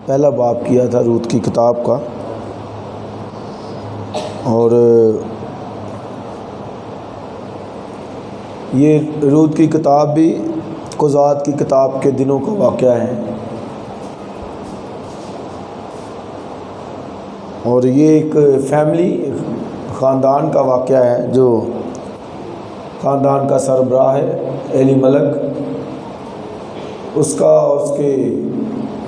پہلا باب کیا تھا روت کی کتاب کا، اور یہ روت کی کتاب بھی قضات کی کتاب کے دنوں کا واقعہ ہے، اور یہ ایک فیملی خاندان کا واقعہ ہے جو خاندان کا سربراہ ہے ایلی ملک، اس کا اور اس کے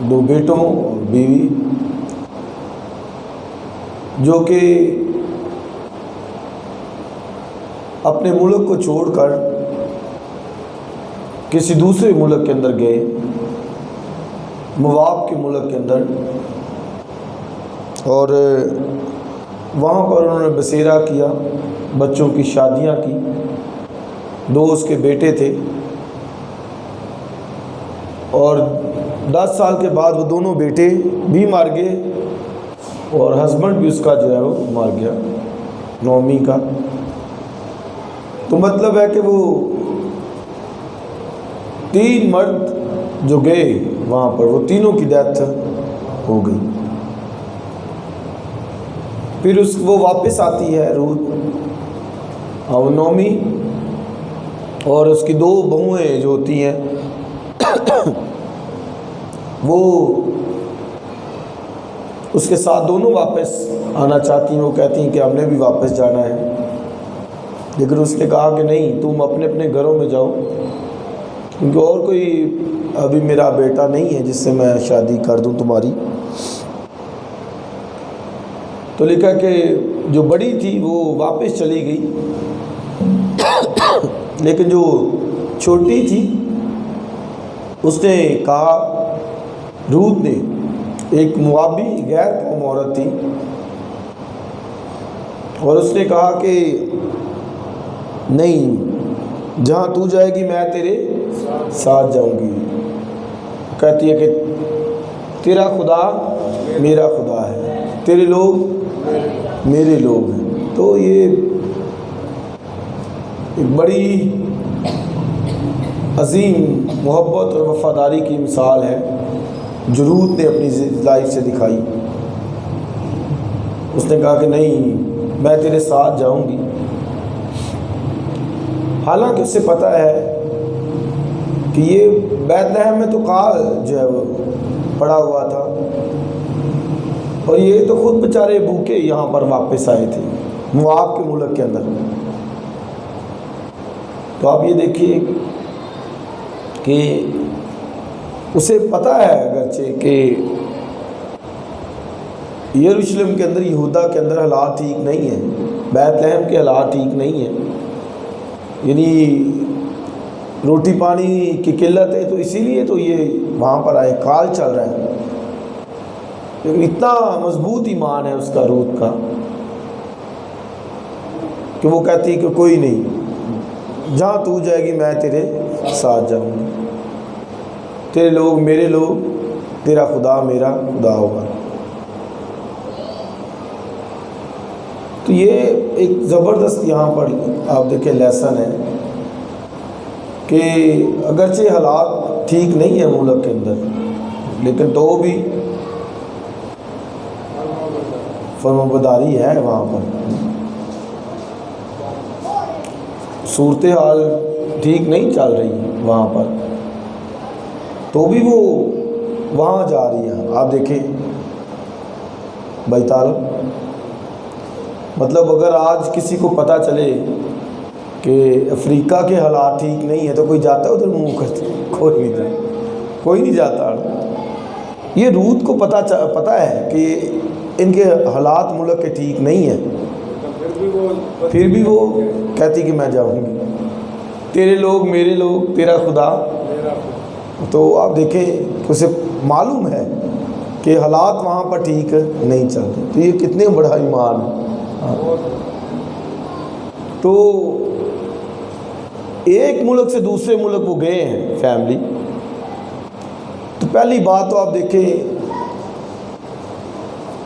2 بیٹوں اور بیوی، جو کہ اپنے ملک کو چھوڑ کر کسی دوسرے ملک کے اندر گئے، مواب کے ملک کے اندر، اور وہاں پر انہوں نے بسیرا کیا، بچوں کی شادیاں کی، 2 اس کے بیٹے تھے، اور 10 سال کے بعد وہ دونوں بیٹے بھی مر گئے اور ہسبینڈ بھی اس کا جو ہے وہ مر گیا، نومی کا۔ تو مطلب ہے کہ وہ 3 مرد جو گئے وہاں پر، وہ تینوں کی ڈیتھ ہو گئی۔ پھر وہ واپس آتی ہے روت، اور نومی اور اس کی 2 بہویں جو ہوتی ہیں وہ اس کے ساتھ دونوں واپس آنا چاہتی ہیں، وہ کہتی ہیں کہ ہم نے بھی واپس جانا ہے، لیکن اس نے کہا کہ نہیں، تم اپنے اپنے گھروں میں جاؤ، کیونکہ اور کوئی ابھی میرا بیٹا نہیں ہے جس سے میں شادی کر دوں تمہاری۔ تو لکھا کہ جو بڑی تھی وہ واپس چلی گئی، لیکن جو چھوٹی تھی اس نے کہا، روت نے، ایک موابی غیر قوم عورت تھی، اور اس نے کہا کہ نہیں، جہاں تو جائے گی میں تیرے ساتھ جاؤں گی۔ کہتی ہے کہ تیرا خدا میرا خدا ہے، تیرے لوگ میرے لوگ ہیں۔ تو یہ ایک بڑی عظیم محبت اور وفاداری کی مثال ہے جو روت نے اپنی لائف سے دکھائی۔ اس نے کہا کہ نہیں، میں تیرے ساتھ جاؤں گی، حالانکہ اسے پتہ ہے کہ یہ بیت لحم میں تو کال جو ہے وہ پڑا ہوا تھا، اور یہ تو خود بیچارے بھوکے یہاں پر واپس آئے تھے مواب کے ملک کے اندر۔ تو آپ یہ دیکھیے کہ اسے پتہ ہے اگرچہ کہ یروشلم کے اندر، یہودا کے اندر حالات ٹھیک نہیں ہیں، بیت لحم کے حالات ٹھیک نہیں ہیں، یعنی روٹی پانی کی قلت ہے، تو اسی لیے تو یہ وہاں پر آئے، کال چل رہا ہے، لیکن اتنا مضبوط ایمان ہے اس کا، روت کا، کہ وہ کہتی کہ کوئی نہیں، جہاں تو جائے گی میں تیرے ساتھ جاؤں گی، تیرے لوگ میرے لوگ، تیرا خدا میرا خدا ہوگا۔ تو یہ ایک زبردست یہاں پر آپ دیکھیں لیسن ہے کہ اگرچہ حالات ٹھیک نہیں ہے ملک کے اندر، لیکن تو بھی فرمانبرداری ہے وہاں پر، صورتحال ٹھیک نہیں چل رہی وہاں پر، تو بھی وہ وہاں جا رہی ہے۔ آپ دیکھیں بھائی طالب، مطلب اگر آج کسی کو پتہ چلے کہ افریقہ کے حالات ٹھیک نہیں ہیں تو کوئی جاتا ہے ادھر منہ کرتے؟ کوئی نہیں جاتا۔ یہ روت کو پتہ ہے کہ ان کے حالات ملک کے ٹھیک نہیں ہیں، پھر بھی وہ کہتی کہ میں جاؤں گی، تیرے لوگ میرے لوگ، تیرا خدا۔ تو آپ دیکھیں کہ اسے معلوم ہے کہ حالات وہاں پر ٹھیک نہیں چل رہے، تو یہ کتنے بڑا ایمان ہے۔ تو ایک ملک سے دوسرے ملک وہ گئے ہیں فیملی، تو پہلی بات تو آپ دیکھیں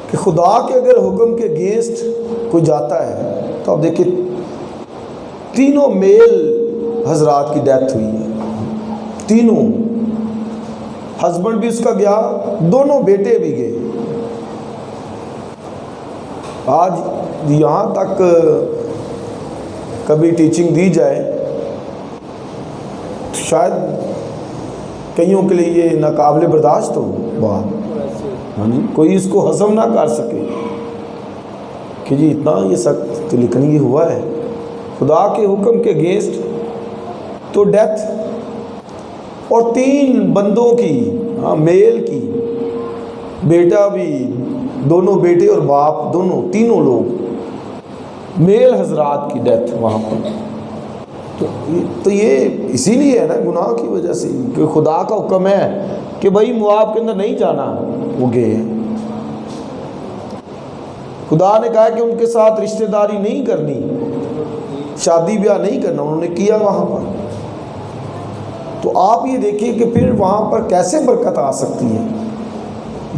کہ خدا کے اگر حکم کے اگینسٹ کوئی جاتا ہے تو آپ دیکھیں تینوں میل حضرات کی ڈیتھ ہوئی ہے، تینوں، ہسبینڈ بھی اس کا گیا، دونوں بیٹے بھی گئے۔ آج یہاں تک کبھی ٹیچنگ دی جائے تو شاید کئیوں کے لیے یہ ناقابل برداشت ہو بات، ہاں جی، کوئی اس کو ہضم نہ کر سکے کہ جی اتنا یہ سخت، لیکن یہ ہوا ہے خدا کے حکم کے اگینسٹ تو ڈیتھ۔ اور 3 بندوں کی، ہاں میل کی، بیٹا بھی، دونوں بیٹے اور باپ دونوں، تینوں لوگ میل حضرات کی ڈیتھ وہاں پر۔ تو یہ اسی لیے ہے نا، گناہ کی وجہ سے، کہ خدا کا حکم ہے کہ بھائی مواب کے اندر نہیں جانا، وہ گئے۔ خدا نے کہا کہ ان کے ساتھ رشتہ داری نہیں کرنی، شادی بیاہ نہیں کرنا، انہوں نے کیا وہاں پر۔ تو آپ یہ دیکھیے کہ پھر وہاں پر کیسے برکت آ سکتی ہے،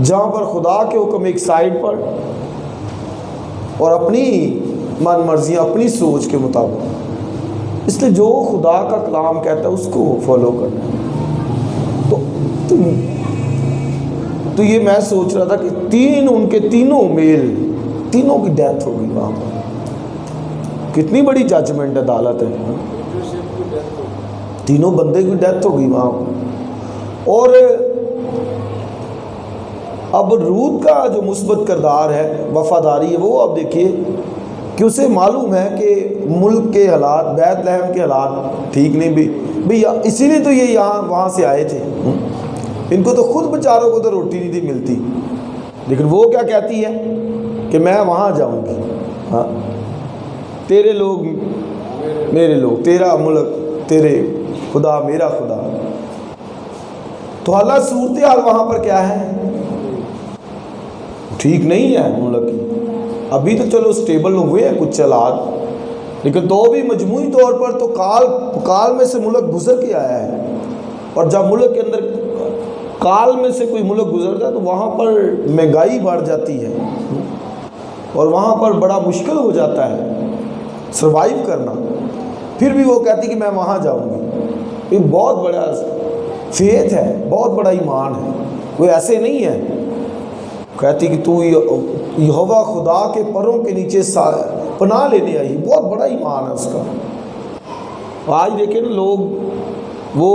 جہاں پر خدا کے حکم ایک سائڈ پر اور اپنی من مرضیاں، اپنی سوچ کے مطابق۔ اس لیے جو خدا کا کلام کہتا ہے اس کو فالو کرنا۔ تو یہ میں سوچ رہا تھا کہ ان کے تینوں میل، تینوں کی ڈیتھ ہو گئی وہاں پر۔ کتنی بڑی ججمنٹ عدالت ہے، تینوں بندے کی ڈیتھ ہو گئی وہاں پر۔ اور اب روت کا جو مثبت کردار ہے، وفاداری ہے، وہ اب دیکھیے کہ اسے معلوم ہے کہ ملک کے حالات، بیت لحم کے حالات ٹھیک نہیں بھی، اسی لیے تو یہ یہاں وہاں سے آئے تھے۔ ان کو تو خود بیچاروں کو تو روٹی نہیں تھی ملتی، لیکن وہ کیا کہتی ہے کہ میں وہاں جاؤں گی، ہاں تیرے لوگ میرے لوگ، تیرا ملک تیرے خدا میرا خدا۔ تو حالات صورتحال وہاں پر کیا ہے، ٹھیک نہیں ہے ملک کی۔ ابھی تو چلو سٹیبل ہوئے ہیں کچھ حالات، لیکن تو بھی مجموعی طور پر تو کال میں سے ملک گزر کے آیا ہے۔ اور جب ملک کے اندر کال میں سے کوئی ملک گزرتا ہے تو وہاں پر مہنگائی بڑھ جاتی ہے، اور وہاں پر بڑا مشکل ہو جاتا ہے سروائیو کرنا۔ پھر بھی وہ کہتی کہ میں وہاں جاؤں گی۔ یہ بہت بڑا فیتھ ہے، بہت بڑا ایمان ہے، کوئی ایسے نہیں ہے۔ کہتی کہ تو یہوہ خدا کے پروں کے نیچے پناہ لینے آئی، بہت بڑا ایمان ہے اس کا۔ آج دیکھیں نا لوگ، وہ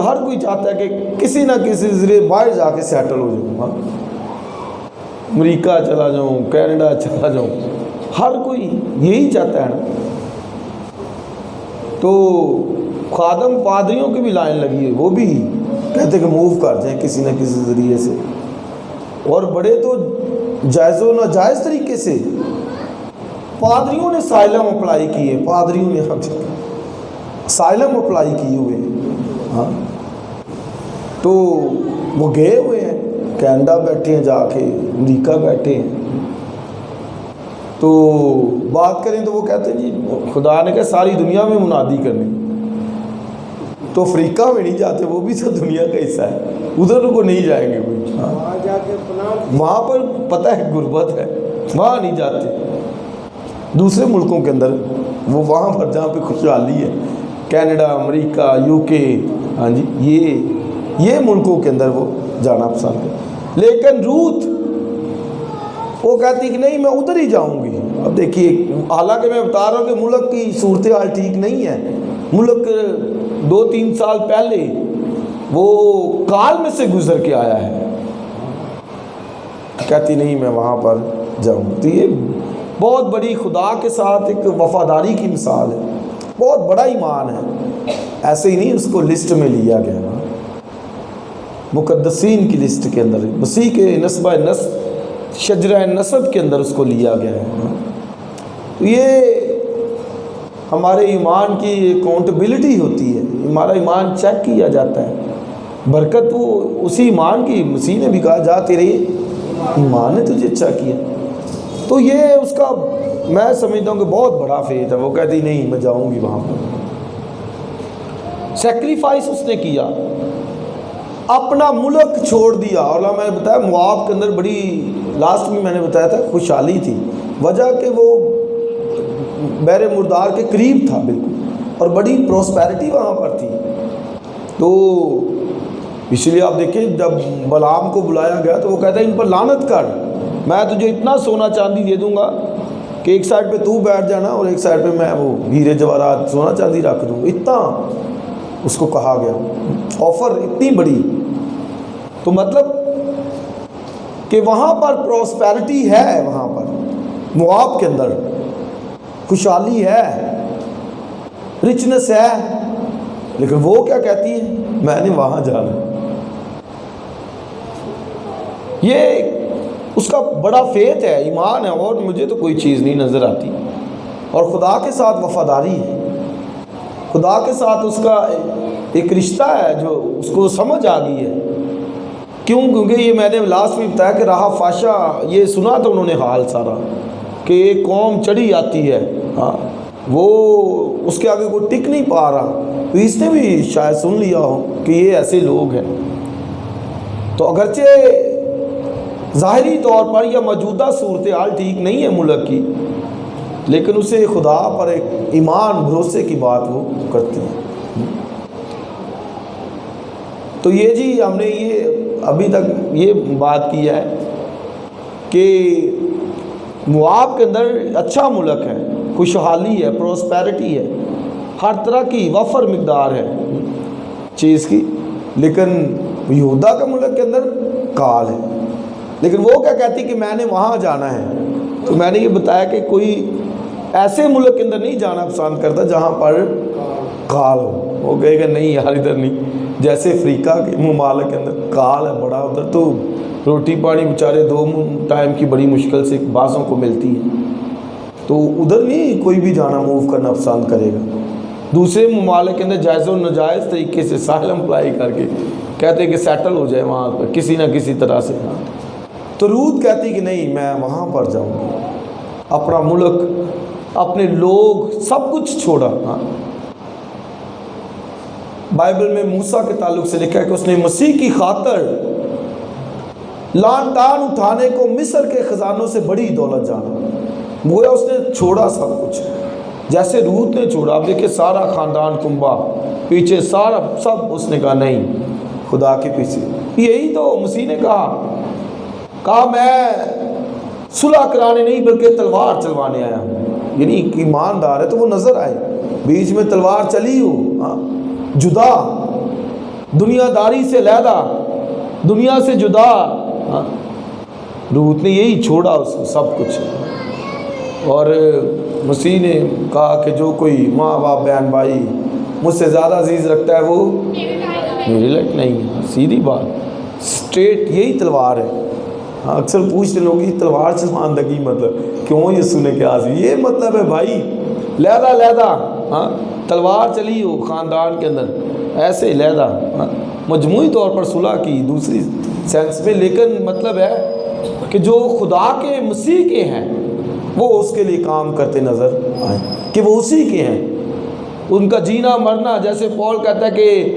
ہر کوئی چاہتا ہے کہ کسی نہ کسی ذریعے باہر جا کے سیٹل ہو جاؤں، امریکہ چلا جاؤں، کینیڈا چلا جاؤں، ہر کوئی یہی چاہتا ہے نا۔ تو خادم پادریوں کی بھی لائن لگی ہے، وہ بھی کہتے کہ موو کر جائیں کسی نہ کسی ذریعے سے، اور بڑے تو جائز و ناجائز طریقے سے پادریوں نے سائلم اپلائی کی ہے، پادریوں نے سائلم اپلائی کی ہوئے، ہاں تو وہ گئے ہوئے ہیں، کینیڈا بیٹھے ہیں، جا کے امریکہ بیٹھے ہیں۔ تو بات کریں تو وہ کہتے ہیں جی خدا نے کہا ساری دنیا میں منادی کرنی، تو افریقہ میں نہیں جاتے، وہ بھی تو دنیا کا حصہ ہے، ادھر کو نہیں جائیں گے کوئی، وہاں پر پتہ ہے غربت ہے، وہاں نہیں جاتے۔ دوسرے ملکوں کے اندر وہ وہاں پر جہاں پہ خوشحالی ہے، کینیڈا، امریکہ، UK، ہاں جی، یہ ملکوں کے اندر وہ جانا پسند ہے۔ لیکن روت وہ کہتی کہ نہیں میں ادھر ہی جاؤں گی۔ اب دیکھیے، حالانکہ میں بتا رہا ہوں کہ ملک کی صورتحال ٹھیک نہیں ہے، ملک 2-3 سال پہلے وہ کال میں سے گزر کے آیا ہے، کہتی نہیں میں وہاں پر جاؤں۔ تو یہ بہت بڑی خدا کے ساتھ ایک وفاداری کی مثال ہے، بہت بڑا ایمان ہے۔ ایسے ہی نہیں اس کو لسٹ میں لیا گیا، مقدسین کی لسٹ کے اندر، مسیح کے نسبہ شجرہ نسب کے اندر اس کو لیا گیا ہے۔ تو یہ ہمارے ایمان کی اکاؤنٹیبلٹی ہوتی ہے، ہمارا ایمان چیک کیا جاتا ہے۔ برکت وہ اسی ایمان کی، مسیح نے بھی کہا جا تیرے ایمان نے تجھے اچھا کیا۔ تو یہ اس کا میں سمجھتا ہوں کہ بہت بڑا فیتھ ہے۔ وہ کہتی نہیں میں جاؤں گی وہاں پر، سیکریفائس اس نے کیا، اپنا ملک چھوڑ دیا۔ اور میں نے بتایا مواب کے اندر بڑی، لاسٹ میں نے بتایا تھا خوشحالی تھی، وجہ کہ وہ بحر مردار کے قریب تھا بالکل، اور بڑی پروسپیرٹی وہاں پر تھی۔ تو اس لیے آپ دیکھیں جب بلعام کو بلایا گیا تو وہ کہتا ہے ان پر لعنت کر، میں تجھے اتنا سونا چاندی دے دوں گا کہ ایک سائڈ پہ تو بیٹھ جانا اور ایک سائڈ پہ میں وہ ہیرے جواہرات سونا چاندی رکھ دوں. اتنا اس کو کہا گیا، آفر اتنی بڑی. تو مطلب کہ وہاں پر پراسپیرٹی ہے، وہاں پر مواب کے اندر خوشحالی ہے، رچنس ہے، لیکن وہ کیا کہتی ہے؟ میں نے وہاں جانا. یہ اس کا بڑا فیتھ ہے، ایمان ہے، اور مجھے تو کوئی چیز نہیں نظر آتی. اور خدا کے ساتھ وفاداری ہے، خدا کے ساتھ اس کا ایک رشتہ ہے جو اس کو سمجھ آ گئی ہے. کیونکہ یہ میں نے لاسٹ میں بتایا کہ راہ فاشا یہ سنا تھا انہوں نے حال سارا کہ ایک قوم چڑھی آتی ہے، ہاں وہ اس کے آگے کوئی ٹک نہیں پا رہا. تو اس نے بھی شاید سن لیا ہو کہ یہ ایسے لوگ ہیں. تو اگرچہ ظاہری طور پر یا موجودہ صورتحال ٹھیک نہیں ہے ملک کی، لیکن اسے خدا پر ایک ایمان بھروسے کی بات وہ کرتے ہیں. تو یہ جی ہم نے یہ ابھی تک یہ بات کی ہے کہ مواب کے اندر اچھا ملک ہے، خوشحالی ہے، پروسپیرٹی ہے، ہر طرح کی وفر مقدار ہے چیز کی. لیکن یہودا کا ملک کے اندر کال ہے. لیکن وہ کیا کہتی کہ میں نے وہاں جانا ہے. تو میں نے یہ بتایا کہ کوئی ایسے ملک کے اندر نہیں جانا پسند کرتا جہاں پر کال ہو. وہ کہے گا نہیں یار ادھر نہیں. جیسے افریقہ کے ممالک کے اندر کال ہے بڑا، ادھر تو روٹی پانی بیچارے 2 ٹائم کی بڑی مشکل سے بعضوں کو ملتی ہے. تو ادھر نہیں کوئی بھی جانا موو کرنا پسند کرے گا. دوسرے ممالک کے اندر جائز و ناجائز طریقے سے سائلم اپلائی کر کے کہتے ہیں کہ سیٹل ہو جائے وہاں پر کسی نہ کسی طرح سے. تو رود کہتی کہ نہیں میں وہاں پر جاؤں گی، اپنا ملک، اپنے لوگ، سب کچھ چھوڑا. ہاں بائبل میں موسیٰ کے تعلق سے لکھا ہے کہ اس نے مسیح کی خاطر لان تان اٹھانے کو مصر کے خزانوں سے بڑی دولت جانا. گویا اس نے چھوڑا سب کچھ، جیسے روت نے چھوڑا. اب دیکھیں سارا خاندان کنبا پیچھے، سارا سب اس نے کہا نہیں خدا کے پیچھے. یہی تو مسیح نے کہا میں صلح کرانے نہیں بلکہ تلوار چلوانے آیا ہوں. یعنی ایماندار ہے تو وہ نظر آئے. بیچ میں تلوار چلی ہو، ہاں جدا، دنیا داری سے علیحدہ، دنیا سے جدا. ہاں روت نے یہی چھوڑا اس کو سب کچھ. اور مسیح نے کہا کہ جو کوئی ماں باپ بہن بھائی مجھ سے زیادہ عزیز رکھتا ہے وہ میرے لائق نہیں. سیدھی بات، اسٹریٹ یہی تلوار ہے. ہاں اکثر پوچھتے لوگ یہ تلوار چلواندگی مطلب کیوں یہ سنے کے آج یہ مطلب ہے بھائی علیحدہ علیحدہ. ہاں تلوار چلی ہو خاندان کے اندر ایسے علیحدہ، ہاں مجموعی طور پر صلح کی دوسری سینس میں. لیکن مطلب ہے کہ جو خدا کے مسیح کے ہیں وہ اس کے لیے کام کرتے نظر آئیں کہ وہ اسی کے ہیں. ان کا جینا مرنا، جیسے پول کہتا ہے کہ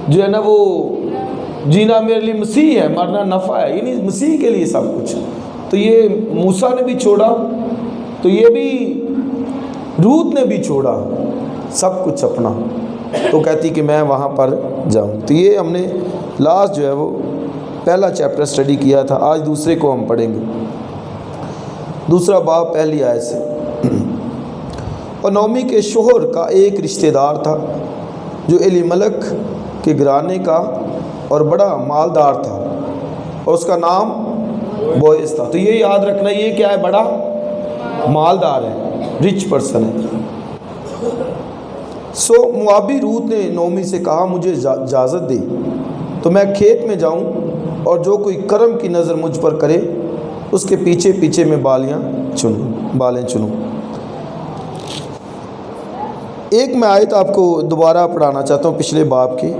جو ہے نا وہ جینا میرے لیے مسیح ہے، مرنا نفع ہے، یعنی مسیح کے لیے سب کچھ. تو یہ موسیٰ نے بھی چھوڑا، تو یہ بھی روت نے بھی چھوڑا سب کچھ اپنا. تو کہتی کہ میں وہاں پر جاؤں. تو یہ ہم نے لاسٹ جو ہے وہ پہلا چیپٹر اسٹڈی کیا تھا. آج دوسرے کو ہم پڑھیں گے. دوسرا باب پہلی آیت سے. اور نعومی کے شوہر کا ایک رشتہ دار تھا جو ایلیملک کے گھرانے کا اور بڑا مالدار تھا، اور اس کا نام بوئز تھا. تو یہ یاد رکھنا یہ کیا ہے، بڑا مالدار ہے، رچ پرسن ہے. سو موابی روت نے نعومی سے کہا مجھے اجازت دے تو میں کھیت میں جاؤں اور جو کوئی کرم کی نظر مجھ پر کرے اس کے پیچھے پیچھے میں بالیں چنوں. ایک میں آیت آپ کو دوبارہ پڑھانا چاہتا ہوں پچھلے باب کی.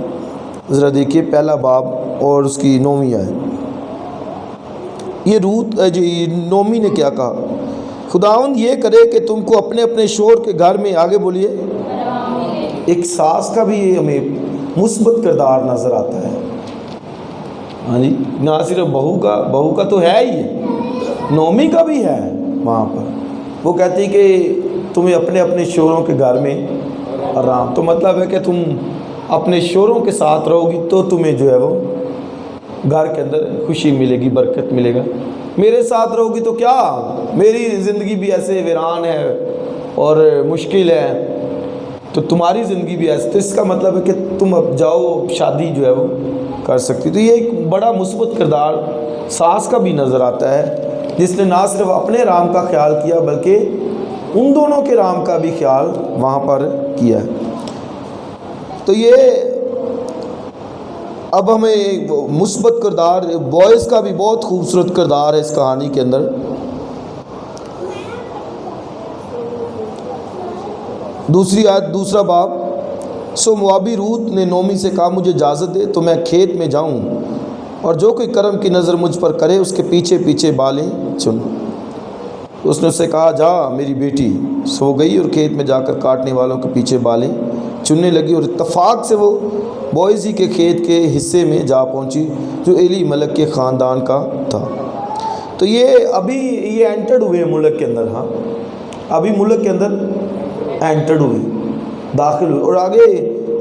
ذرا دیکھیے پہلا باب اور اس کی 9ویں آیت. یہ روت جی نعومی نے کیا کہا، خداوند یہ کرے کہ تم کو اپنے اپنے شوہر کے گھر میں، آگے بولیے، ایک ساس کا بھی یہ ہمیں مثبت کردار نظر آتا ہے. ہاں جی نہ صرف بہو کا تو ہے ہی، نعومی کا بھی ہے وہاں پر. وہ کہتی کہ تمہیں اپنے اپنے شوہروں کے گھر میں آرام. تو مطلب ہے کہ تم اپنے شوہروں کے ساتھ رہو گی تو تمہیں جو ہے وہ گھر کے اندر خوشی ملے گی، برکت ملے گا۔ میرے ساتھ رہو گی تو کیا، میری زندگی بھی ایسے ویران ہے اور مشکل ہے، تو تمہاری زندگی بھی ایسے، تو اس کا مطلب ہے کہ تم اب جاؤ شادی جو ہے وہ کر سکتی۔ تو یہ ایک بڑا مثبت کردار ساس کا بھی نظر آتا ہے، جس نے نہ صرف اپنے رام کا خیال کیا بلکہ ان دونوں کے رام کا بھی خیال وہاں پر کیا ہے۔ تو یہ اب ہمیں مثبت کردار بوائز کا بھی بہت خوبصورت کردار ہے اس کہانی کے اندر۔ دوسری آیت، دوسرا باب۔ سو موابی روت نے نومی سے کہا مجھے اجازت دے تو میں کھیت میں جاؤں اور جو کوئی کرم کی نظر مجھ پر کرے اس کے پیچھے پیچھے بالیں چن۔ اس نے اس سے کہا جا میری بیٹی۔ سو گئی اور کھیت میں جا کر کاٹنے والوں کے پیچھے بالیں چننے لگی، اور اتفاق سے وہ بوئزی کے کھیت کے حصے میں جا پہنچی جو ایلی ملک کے خاندان کا تھا۔ تو یہ ابھی یہ انٹرڈ ہوئے ملک کے اندر، ہاں ابھی ملک کے اندر انٹرڈ ہوئے، داخل ہوئے، اور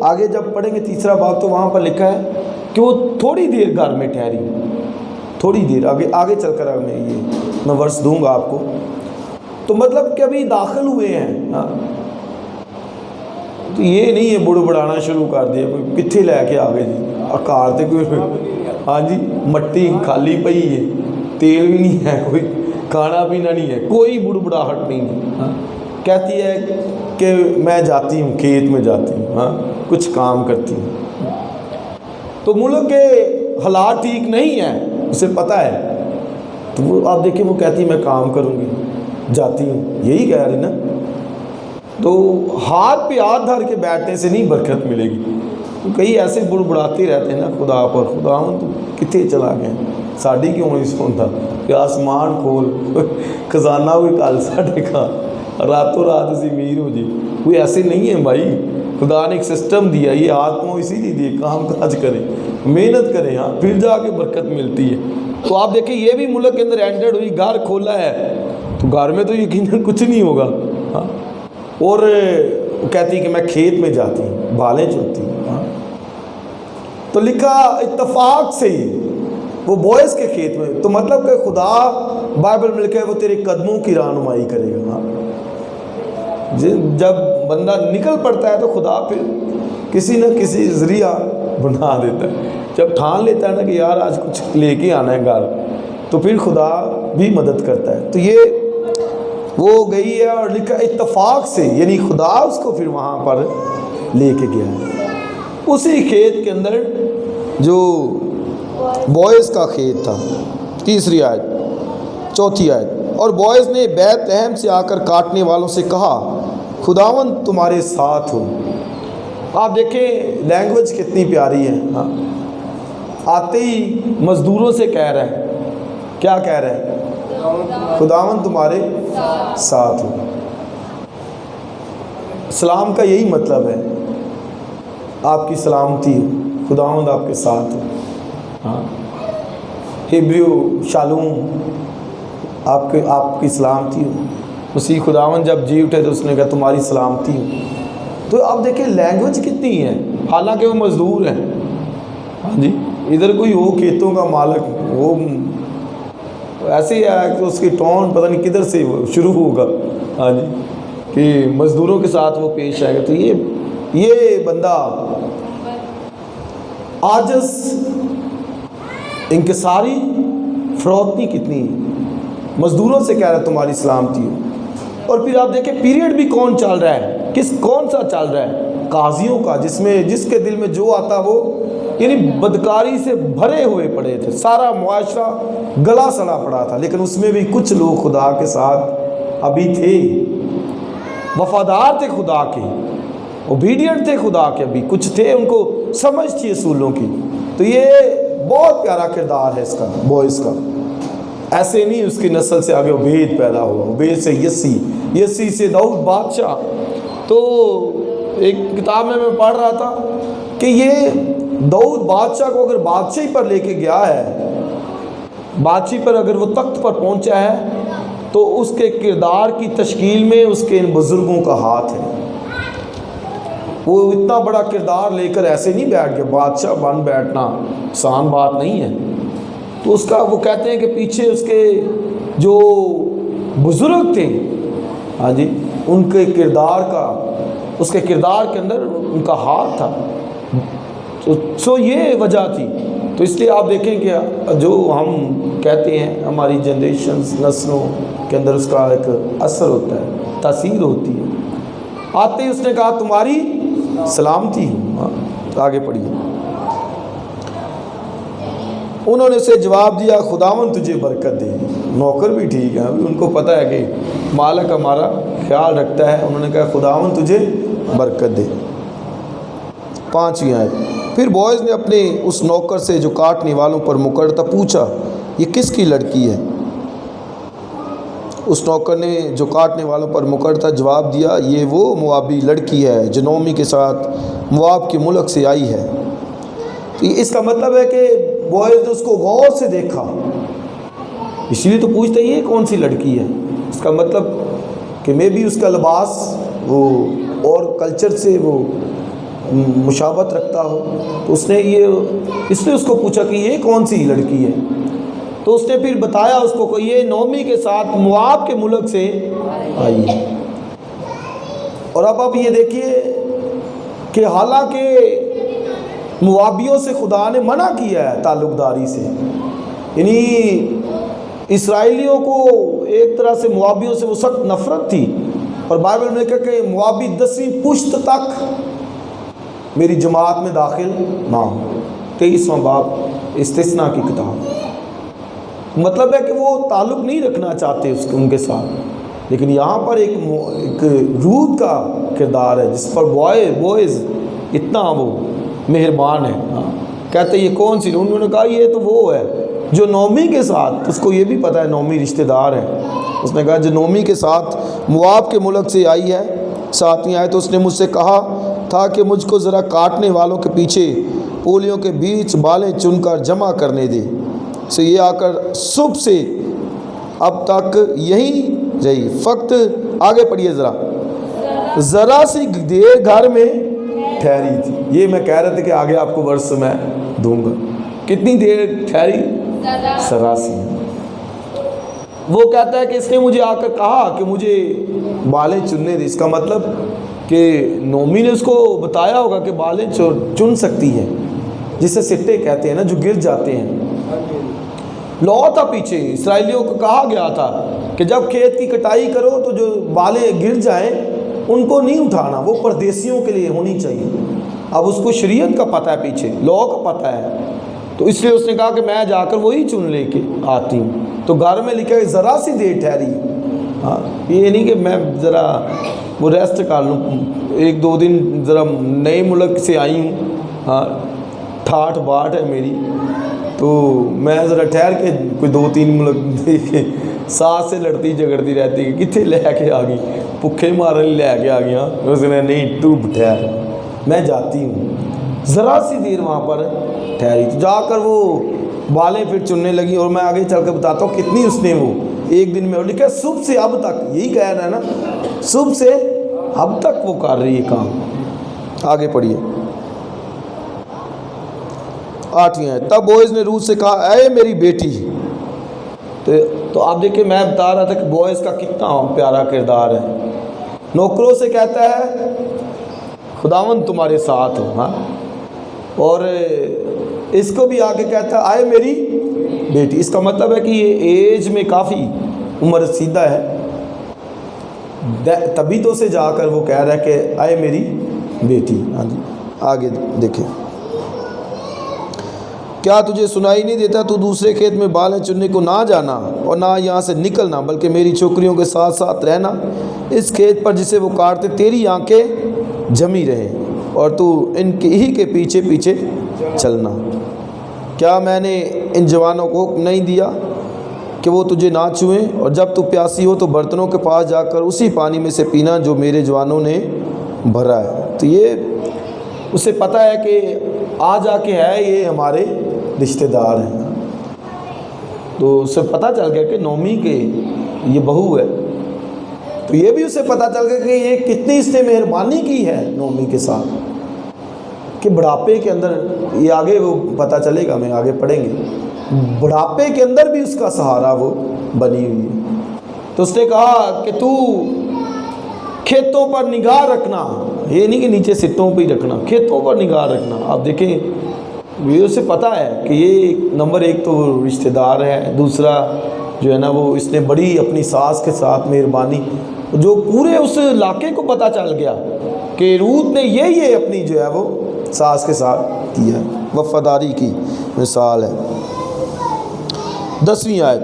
آگے جب پڑھیں گے تیسرا باب تو وہاں پر لکھا ہے کہ وہ تھوڑی دیر گھر میں ٹھہری، تھوڑی دیر آگے چل کر میں ورس دوں گا آپ کو۔ تو مطلب کہ ابھی داخل ہوئے ہیں، ہاں تو یہ نہیں ہے بڑھانا شروع کر دیا، کوئی کتھے لے کے آ گئے جی اکار تے کوئی، ہاں جی مٹی خالی پئی ہے، تیل بھی نہیں ہے، کوئی کھانا پینا نہیں ہے، کوئی بڑھاہٹ نہیں ہے، ہاں کہتی ہے کہ میں جاتی ہوں کھیت میں جاتی ہوں، ہاں کچھ کام کرتی ہوں۔ تو ملک کے حالات ٹھیک نہیں ہیں، اسے پتہ ہے، تو وہ آپ دیکھیں وہ کہتی میں کام کروں گی، جاتی ہوں، یہی کہہ رہی نا۔ تو ہاتھ پہ ہاتھ دھر کے بیٹھنے سے نہیں برکت ملے گی، تو کئی ایسے بڑھاتے رہتے ہیں نا خدا پر، خدا تو کتنے چلا گئے، ساڑی کیوں نہیں سنتا کہ آسمان کھول خزانہ ہوئی کال ساڑھے کا راتوں رات اسی امیر ہو جی، کوئی ایسے نہیں ہے بھائی، خدا نے ایک سسٹم دیا، یہ ہاتھ پاؤں اسی لیے دیے کام کاج کریں، محنت کریں، ہاں پھر جا کے برکت ملتی ہے۔ تو آپ دیکھیں یہ بھی ملک کے اندر انٹرڈ ہوئی، گھر کھولا ہے، تو گھر میں تو یقیناً کچھ نہیں ہوگا، ہاں اور کہتی کہ میں کھیت میں جاتی ہوں، بالیں چنتی ہوں، ہاں تو لکھا اتفاق سے ہی وہ بوئز کے کھیت میں، تو مطلب کہ خدا بائبل میں لکھا ہے وہ تیرے قدموں کی رہنمائی کرے گا، ہاں جب بندہ نکل پڑتا ہے تو خدا پھر کسی نہ کسی ذریعہ بنا دیتا ہے، جب ٹھان لیتا ہے نا کہ یار آج کچھ لے کے آنا ہے گھر، تو پھر خدا بھی مدد کرتا ہے۔ تو یہ وہ گئی ہے اور لکھا اتفاق سے، یعنی خدا اس کو پھر وہاں پر لے کے گیا ہے، اسی کھیت کے اندر جو بوئز کا کھیت تھا۔ تیسری آیت، چوتھی آیت۔ اور بوئز نے بیت لحم سے آ کر کاٹنے والوں سے کہا خداوند تمہارے ساتھ ہو۔ آپ دیکھیں لینگویج کتنی پیاری ہے، ہاں آتے ہی مزدوروں سے کہہ رہا ہے، کیا کہہ رہا ہے؟ خداوند تمہارے ساتھ ہو۔ سلام کا یہی مطلب ہے، آپ کی سلامتی ہو، خداوند آپ کے ساتھ ہو، ہاں ہیبریو شالوم، آپ کی سلامتی ہو۔ مسیح خداوند جب جی اٹھے تو اس نے کہا تمہاری سلامتی ہو۔ تو آپ دیکھیں لینگویج کتنی ہے، حالانکہ وہ مزدور ہیں، ہاں جی ادھر کوئی ہو کھیتوں کا مالک، وہ ایسے ہی ہے کہ اس کی ٹون پتہ نہیں کدھر سے شروع ہوگا، ہاں جی کہ مزدوروں کے ساتھ وہ پیش آئے گا۔ تو یہ بندہ عاجز، انکساری، فروتنی کتنی ہے، مزدوروں سے کہہ رہا ہے تمہاری سلامتی ہو۔ اور پھر آپ دیکھیں پیریڈ بھی کون چل رہا ہے، کون سا چل رہا ہے؟ قاضیوں کا، جس کے دل میں جو آتا وہ، یعنی بدکاری سے بھرے ہوئے پڑے تھے، سارا معاشرہ گلا سڑا پڑا تھا، لیکن اس میں بھی کچھ لوگ خدا کے ساتھ ابھی تھے، وفادار تھے خدا کے، اوبیڈینٹ تھے خدا کے، ابھی کچھ تھے، ان کو سمجھ تھی اصولوں کی۔ تو یہ بہت پیارا کردار ہے اس کا، بوئز کا۔ ایسے نہیں اس کی نسل سے آگے عبید پیدا ہوا، عبید سے یسی سے داؤد بادشاہ۔ تو ایک کتاب میں پڑھ رہا تھا کہ یہ داؤد بادشاہ کو اگر بادشاہی پر لے کے گیا ہے، بادشاہی پر اگر وہ تخت پر پہنچا ہے، تو اس کے کردار کی تشکیل میں اس کے ان بزرگوں کا ہاتھ ہے۔ وہ اتنا بڑا کردار لے کر ایسے نہیں بیٹھ گیا، بادشاہ بن بیٹھنا آسان بات نہیں ہے۔ تو اس کا وہ کہتے ہیں کہ پیچھے اس کے جو بزرگ تھے، ہاں جی، ان کے کردار کا، اس کے کردار کے اندر ان کا ہاتھ تھا۔ سو یہ وجہ تھی۔ تو اس لیے آپ دیکھیں کہ جو ہم کہتے ہیں ہماری جنریشنز، نسلوں کے اندر اس کا ایک اثر ہوتا ہے، تاثیر ہوتی ہے۔ آتے ہی اس نے کہا تمہاری سلامتی ہو۔ آگے پڑھیے۔ انہوں نے اسے جواب دیا خداوند تجھے برکت دے۔ نوکر بھی ٹھیک ہے، ان کو پتہ ہے کہ مالک ہمارا خیال رکھتا ہے۔ انہوں نے کہا خداوند تجھے برکت دے۔ 5ویں آیت۔ پھر بوعز نے اپنے اس نوکر سے جو کاٹنے والوں پر مقرر تھا پوچھا یہ کس کی لڑکی ہے؟ اس نوکر نے جو کاٹنے والوں پر مقرر تھا جواب دیا یہ وہ موابی لڑکی ہے جو نعومی کے ساتھ مواب کے ملک سے آئی ہے۔ تو اس کا مطلب ہے کہ بوعز نے اس کو غور سے دیکھا، اسی لیے تو پوچھتا ہے یہ کون سی لڑکی ہے۔ اس کا مطلب کہ میں بھی اس کا لباس وہ اور کلچر سے وہ مشابہت رکھتا ہو، تو اس نے اس کو پوچھا کہ یہ کون سی لڑکی ہے۔ تو اس نے پھر بتایا اس کو کہ یہ نعومی کے ساتھ مواب کے ملک سے آئی ہے۔ اور اب آپ یہ دیکھیے کہ حالانکہ موابیوں سے خدا نے منع کیا ہے تعلق داری سے، یعنی اسرائیلیوں کو ایک طرح سے موابیوں سے وہ سخت نفرت تھی، اور بائبل میں کہا کہ موابی 10ویں پشت تک میری جماعت میں داخل نہ ہو۔ 23واں باب استثناء کی کتاب، مطلب ہے کہ وہ تعلق نہیں رکھنا چاہتے ان کے ساتھ۔ لیکن یہاں پر ایک رود کا کردار ہے جس پر بوعز اتنا وہ مہربان ہے۔ کہتے یہ کون سی؟ انہوں نے کہا یہ تو وہ ہے جو نعومی کے ساتھ، اس کو یہ بھی پتہ ہے نعومی رشتہ دار ہے۔ اس نے کہا جو نعومی کے ساتھ مواب کے ملک سے آئی ہے۔ 7ویں آیت۔ تو اس نے مجھ سے کہا تھا کہ مجھ کو ذرا کاٹنے والوں کے پیچھے پولیوں کے بیچ بالیں چن کر جمع کرنے دے۔ سے یہ آ کر صبح سے اب تک یہیں رہی۔ فقط آگے پڑھیے ذرا سی دیر گھر میں ٹھہری تھی۔ یہ میں کہہ رہا تھا کہ آگے آپ کو ورس میں دوں گا۔ کتنی دیر ٹھہری؟ ذرا سی۔ وہ کہتا ہے کہ اس نے مجھے آ کر کہا کہ مجھے بالیں چننے دے۔ اس کا مطلب کہ نعومی نے اس کو بتایا ہوگا کہ بالیں چن سکتی ہے، جسے سٹے کہتے ہیں نا، جو گر جاتے ہیں۔ لو تھا پیچھے، اسرائیلیوں کو کہا گیا تھا کہ جب کھیت کی کٹائی کرو تو جو بالیں گر جائیں ان کو نہیں اٹھانا، وہ پردیسیوں کے لیے ہونی چاہیے۔ اب اس کو شریعت کا پتہ ہے، پیچھے لو کا پتہ ہے، تو اس لیے اس نے کہا کہ میں جا کر وہی چن لے کے آتی ہوں۔ تو گھر میں لکھا ہے ذرا سی دیر ٹھہری۔ ہاں، یہ نہیں کہ میں ذرا وہ ریسٹ کر لوں، 1-2 دن ذرا نئے ملک سے آئی ہوں، ہاں ٹھاٹ باٹ ہے میری، تو میں ذرا ٹھہر کے کوئی 2-3 ملک دیکھ کے ساتھ سے لڑتی جھگڑتی رہتی کہ کتنے لے کے آ گئی، پکھے مارن لے کے آ گیا۔ اس نے نہیں، تو ٹھہر، میں جاتی ہوں۔ ذرا سی دیر وہاں پر ٹھہری، تو جا کر وہ بالیں پھر چننے لگی۔ اور میں آگے چل کے بتاتا ہوں کتنی اس نے وہ ایک دن میں، اور لکھا صبح سے اب تک، یہی کہہ رہا ہے نا، صبح سے اب تک وہ کر رہی ہے کام۔ آگے پڑھیے 8ویں آیت۔ تب بوعز نے روت سے کہا اے میری بیٹی۔ تو آپ دیکھیں میں بتا رہا تھا کہ بوعز کا کتنا پیارا کردار ہے۔ نوکروں سے کہتا ہے خداوند تمہارے ساتھ ہو، ہاں، اور اس کو بھی آگے کہتا ہے آئے میری بیٹی۔ اس کا مطلب ہے کہ یہ ایج میں کافی عمر رسیدہ ہے، تبھی تو سے جا کر وہ کہہ رہا ہے کہ آئے میری بیٹی۔ ہاں جی، آگے دیکھیں۔ کیا تجھے سنائی نہیں دیتا تو دوسرے کھیت میں بالیں چننے کو نہ جانا اور نہ یہاں سے نکلنا، بلکہ میری چھوکریوں کے ساتھ ساتھ رہنا، اس کھیت پر جسے وہ کاٹتے تیری آنکھیں جمی رہیں اور تو ان ہی کے پیچھے پیچھے چلنا۔ کیا میں نے ان جوانوں کو حکم نہیں دیا کہ وہ تجھے نہ چھوئیں، اور جب تو پیاسی ہو تو برتنوں کے پاس جا کر اسی پانی میں سے پینا جو میرے جوانوں نے بھرا ہے۔ تو یہ اسے پتہ ہے کہ آ جا کے ہے یہ ہمارے رشتہ دار ہیں، تو اسے پتہ چل گیا کہ نعومی کے یہ بہو ہے۔ تو یہ بھی اسے پتہ چل گیا کہ یہ کتنی اس نے مہربانی کی ہے نعومی کے ساتھ، کہ بڑھاپے کے اندر، یہ آگے وہ پتہ چلے گا، میں آگے پڑھیں گے، بڑھاپے کے اندر بھی اس کا سہارا وہ بنی ہوئی ہے۔ تو اس نے کہا کہ تو کھیتوں پر نگاہ رکھنا، یہ نہیں کہ نیچے سٹوں پہ ہی رکھنا، کھیتوں پر نگاہ رکھنا۔ آپ دیکھیں یہ اسے پتہ ہے کہ یہ نمبر ایک تو رشتہ دار ہے، دوسرا جو ہے نا وہ اس نے بڑی اپنی ساس کے ساتھ مہربانی، جو پورے اس علاقے کو پتہ چل گیا کہ رود نے یہ اپنی جو ہے وہ ساس کے ساتھ کیا، وفاداری کی مثال ہے۔ 10ویں آیت،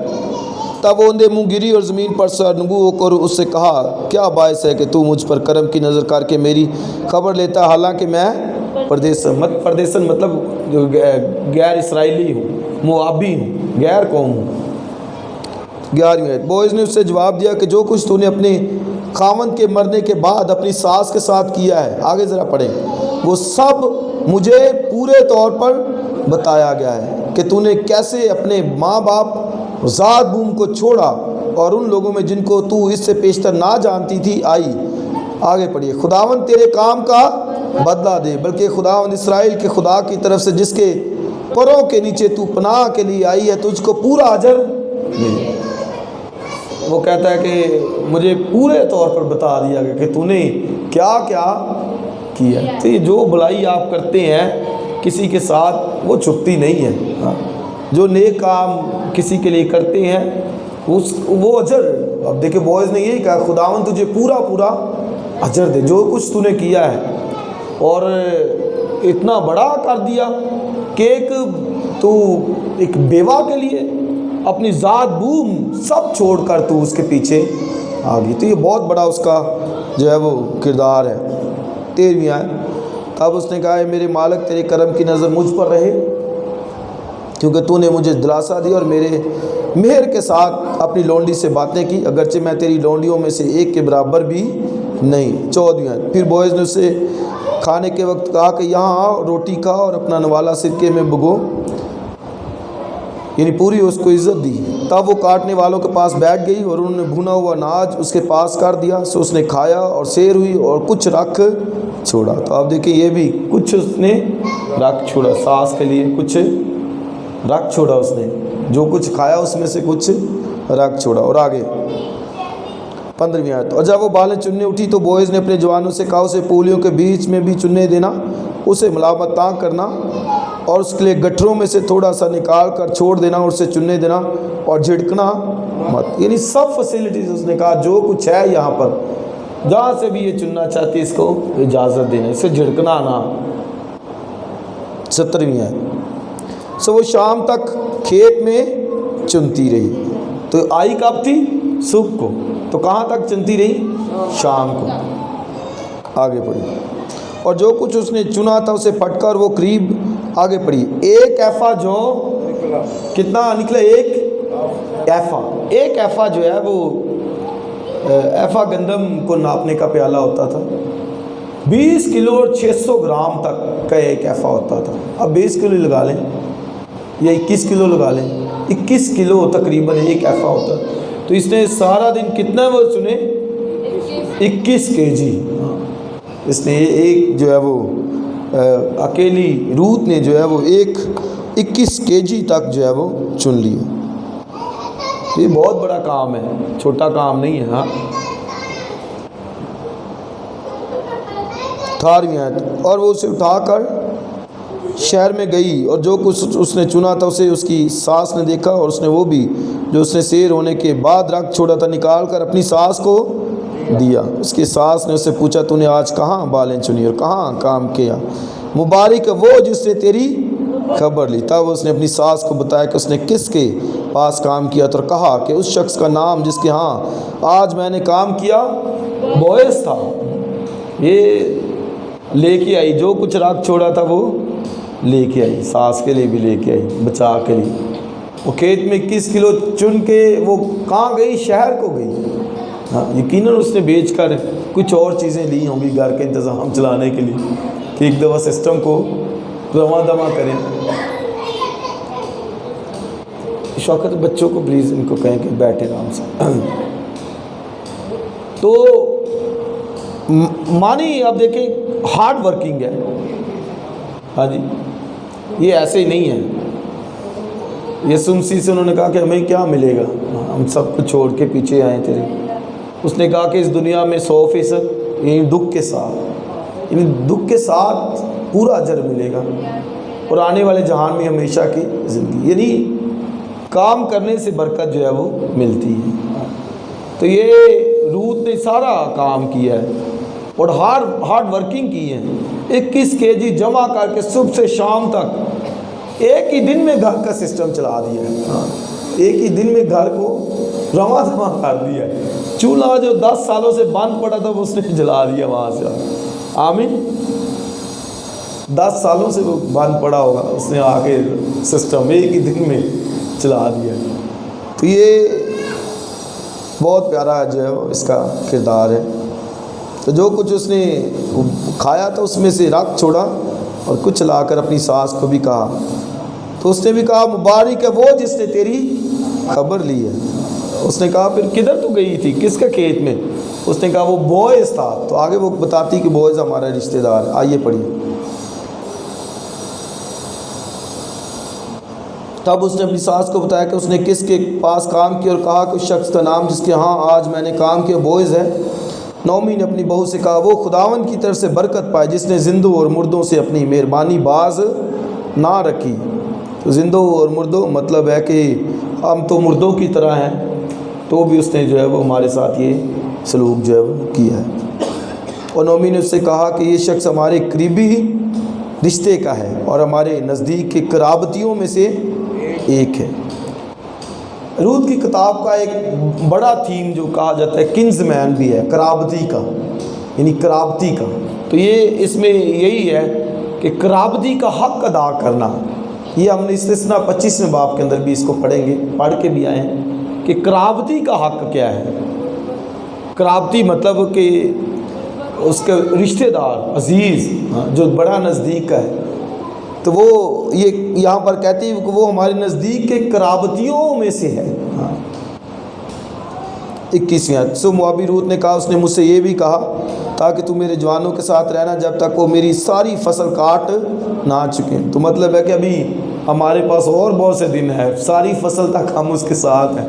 تب وہ اندھے منہ گری اور زمین پر سرنگو ہو کر اس سے کہا، کیا باعث ہے کہ تو مجھ پر کرم کی نظر کر کے میری خبر لیتا، حالانکہ میں پردیسن مطلب غیر اسرائیلی ہوں، موابی ہوں، غیر قوم ہوں۔ 11ویں آیت، بوعز نے اس سے جواب دیا کہ جو کچھ تو نے اپنے خاوند کے مرنے کے بعد اپنی ساس کے ساتھ کیا ہے، آگے ذرا پڑھیں، وہ سب مجھے پورے طور پر بتایا گیا ہے کہ تو نے کیسے اپنے ماں باپ ذات بوم کو چھوڑا اور ان لوگوں میں جن کو تو اس سے پیشتر نہ جانتی تھی آئی۔ آگے پڑھیے، خداوند تیرے کام کا بدلہ دے، بلکہ خداوند اسرائیل کے خدا کی طرف سے جس کے پروں کے نیچے تو پناہ کے لیے آئی ہے تجھ کو پورا اجر ملے۔ وہ کہتا ہے کہ مجھے پورے طور پر بتا دیا گیا کہ تو نے کیا کیا کیا۔ تو یہ جو بلائی آپ کرتے ہیں کسی کے ساتھ وہ چھپتی نہیں ہے، جو نیک کام کسی کے لیے کرتے ہیں وہ اجر، اب دیکھیں بوعز نے یہی کہا خداوند تجھے پورا اجر دے جو کچھ تو نے کیا ہے، اور اتنا بڑا کر دیا کہ ایک بیوہ کے لیے اپنی ذات بوم سب چھوڑ کر تو اس کے پیچھے آ گئی۔ تو یہ بہت بڑا اس کا جو ہے وہ کردار ہے۔ 13ویں آیت، تب اس نے کہا اے میرے مالک تیرے کرم کی نظر مجھ پر رہے، کیونکہ تو نے مجھے دلاسا دی اور میرے مہر کے ساتھ اپنی لونڈی سے باتیں کی، اگرچہ میں تیری لونڈیوں میں سے ایک کے برابر بھی نہیں۔ 14ویں آیت، پھر بوعز نے اسے کھانے کے وقت کہا کہ یہاں آؤ، روٹی کھا اور اپنا نوالا سرکے میں بھگو، یعنی پوری اس کو عزت دی۔ تب وہ کاٹنے والوں کے پاس بیٹھ گئی اور انہوں نے بھونا ہوا اناج اس کے پاس کر دیا، سو اس نے کھایا اور سیر ہوئی اور کچھ رکھ چھوڑا۔ تو آپ دیکھیں یہ بھی کچھ اس نے رکھ چھوڑا، ساس کے لیے کچھ رکھ چھوڑا، اس نے جو کچھ کھایا اس میں سے کچھ رکھ چھوڑا۔ اور آگے 15ویں آیت، اور جب وہ بالیں چننے اٹھی تو بوعز نے اپنے جوانوں سے کہا اسے پولیوں کے بیچ میں بھی چننے دینا، اسے ملامت نہ کرنا اور اس کے لیے گٹھروں میں سے تھوڑا سا نکال کر چھوڑ دینا اور اسے چننے دینا اور جھڑکنا مت، یعنی سب فیسلٹیز اس نے کہا جو کچھ ہے یہاں پر، جہاں سے بھی یہ چننا چاہتی اس کو اجازت دینا، اسے جھڑکنا نہ۔ 17ویں آیت، سو وہ شام تک کھیت میں چنتی رہی، تو آئی کب تھی؟ صبح کو، تو کہاں تک چنتی رہی؟ شام کو۔ آگے پڑھی، اور جو کچھ اس نے چنا تھا اسے پھٹ کر وہ قریب، آگے پڑھی، ایک ایفا جو کتنا نکلا؟ ایک ایفا جو ہے وہ ایفا گندم کو ناپنے کا پیالہ ہوتا تھا، 20 کلو اور 600 گرام تک کا ایک ایفا ہوتا تھا۔ اب 20 کلو لگا لیں یا 21 کلو لگا لیں، 21 کلو تقریباً ایک ایفا ہوتا، تو اس نے سارا دن کتنا وہ چنے؟ 21 kg۔ اس نے ایک جو ہے وہ اکیلی روت نے جو ہے وہ 21 kg تک جو ہے وہ چن لیا۔ یہ بہت بڑا کام ہے، چھوٹا کام نہیں ہے۔ ہاں 18ویں آیت، اور وہ اسے اٹھا کر شہر میں گئی اور جو کچھ اس نے چنا تھا اسے اس کی ساس نے دیکھا، اور اس نے وہ بھی جو اس نے سیر ہونے کے بعد رکھ چھوڑا تھا نکال کر اپنی ساس کو دیا۔ اس کی ساس نے اس سے پوچھا تو نے آج کہاں بالیں چنی اور کہاں کام کیا؟ مبارک وہ جس نے تیری خبر لی۔ تب اس نے اپنی ساس کو بتایا کہ اس نے کس کے پاس کام کیا تو کہا کہ اس شخص کا نام جس کے ہاں آج میں نے کام کیا بوعز تھا۔ یہ لے کے آئی، جو کچھ رکھ چھوڑا تھا وہ لے کے آئی، ساس کے لیے بھی لے کے آئی، بچا کے لیے۔ وہ کھیت میں 21 کلو چن کے وہ کہاں گئی؟ شہر کو گئی۔ ہاں یقیناً اس نے بیچ کر کچھ اور چیزیں لی ہوں گی گھر کے انتظام چلانے کے لیے کہ ایک دفعہ سسٹم کو رواں دواں کریں۔ شوکت بچوں کو پلیز ان کو کہیں کہ بیٹھے آرام سے۔ تو معنی اب دیکھیں ہارڈ ورکنگ ہے. ہاں جی، یہ ایسے ہی نہیں ہے. یہ سمسی سے انہوں نے کہا کہ ہمیں کیا ملے گا، ہم سب کچھ چھوڑ کے پیچھے آئے تیرے. اس نے کہا کہ اس دنیا میں 100% یعنی دکھ کے ساتھ، یعنی دکھ کے ساتھ پورا اجر ملے گا، اور آنے والے جہان میں ہمیشہ کی زندگی، یعنی کام کرنے سے برکت جو ہے وہ ملتی ہے. تو یہ روت نے سارا کام کیا ہے اور ہارڈ ورکنگ کی ہے. 21 kg جمع کر کے صبح سے شام تک ایک ہی دن میں گھر کا سسٹم چلا دیا ہے. ایک ہی دن میں گھر کو رواں دواں کر دیا ہے. چولہا جو 10 سالوں سے بند پڑا تھا وہ اس نے جلا دیا وہاں سے. آمین. 10 سالوں سے وہ بند پڑا ہوگا، اس نے آ کے سسٹم ایک ہی دن میں چلا دیا. تو یہ بہت پیارا جو ہے اس کا کردار ہے. تو جو کچھ اس نے کھایا تھا اس میں سے رکھ چھوڑا اور کچھ لا کر اپنی ساس کو بھی کہا. تو اس نے بھی کہا مبارک ہے وہ جس نے تیری خبر لی ہے. اس نے کہا پھر کدھر تو گئی تھی، کس کے کھیت میں؟ اس نے کہا وہ بوئز تھا. تو آگے وہ بتاتی کہ بوئز ہمارا رشتہ دار ہے. آئیے پڑھیے. تب اس نے اپنی ساس کو بتایا کہ اس نے کس کے پاس کام کیا، اور کہا کہ اس شخص کا نام جس کے ہاں آج میں نے کام کیا بوئز ہے. نعومی نے اپنی بہو سے کہا وہ خداوند کی طرف سے برکت پائے جس نے زندوں اور مردوں سے اپنی مہربانی باز نہ رکھی. تو زندوں اور مردوں مطلب ہے کہ ہم تو مردوں کی طرح ہیں، تو بھی اس نے جو ہے وہ ہمارے ساتھ یہ سلوک جو ہے وہ کیا ہے. اور نعومی نے اس سے کہا کہ یہ شخص ہمارے قریبی رشتے کا ہے اور ہمارے نزدیک کے قرابتیوں میں سے ایک ہے. روت کی کتاب کا ایک بڑا تھیم جو کہا جاتا ہے کنز مین بھی ہے، قرابتی کا، یعنی قرابتی کا. تو یہ اس میں یہی ہے کہ قرابتی کا حق ادا کرنا. یہ ہم نے استثناء 25ویں باب کے اندر بھی اس کو پڑھیں گے، پڑھ کے بھی آئے ہیں کہ قرابتی کا حق کیا ہے. قرابتی مطلب کہ اس کے رشتہ دار عزیز جو بڑا نزدیک کا ہے. تو وہ یہ یہاں پر کہتی ہے کہ وہ ہمارے نزدیک کے قرابتیوں میں سے ہے. 21ویں سو موابی روت نے کہا اس نے مجھ سے یہ بھی کہا تاکہ تو میرے جوانوں کے ساتھ رہنا جب تک وہ میری ساری فصل کاٹ نہ چکیں. تو مطلب ہے کہ ابھی ہمارے پاس اور بہت سے دن ہے، ساری فصل تک ہم اس کے ساتھ ہیں.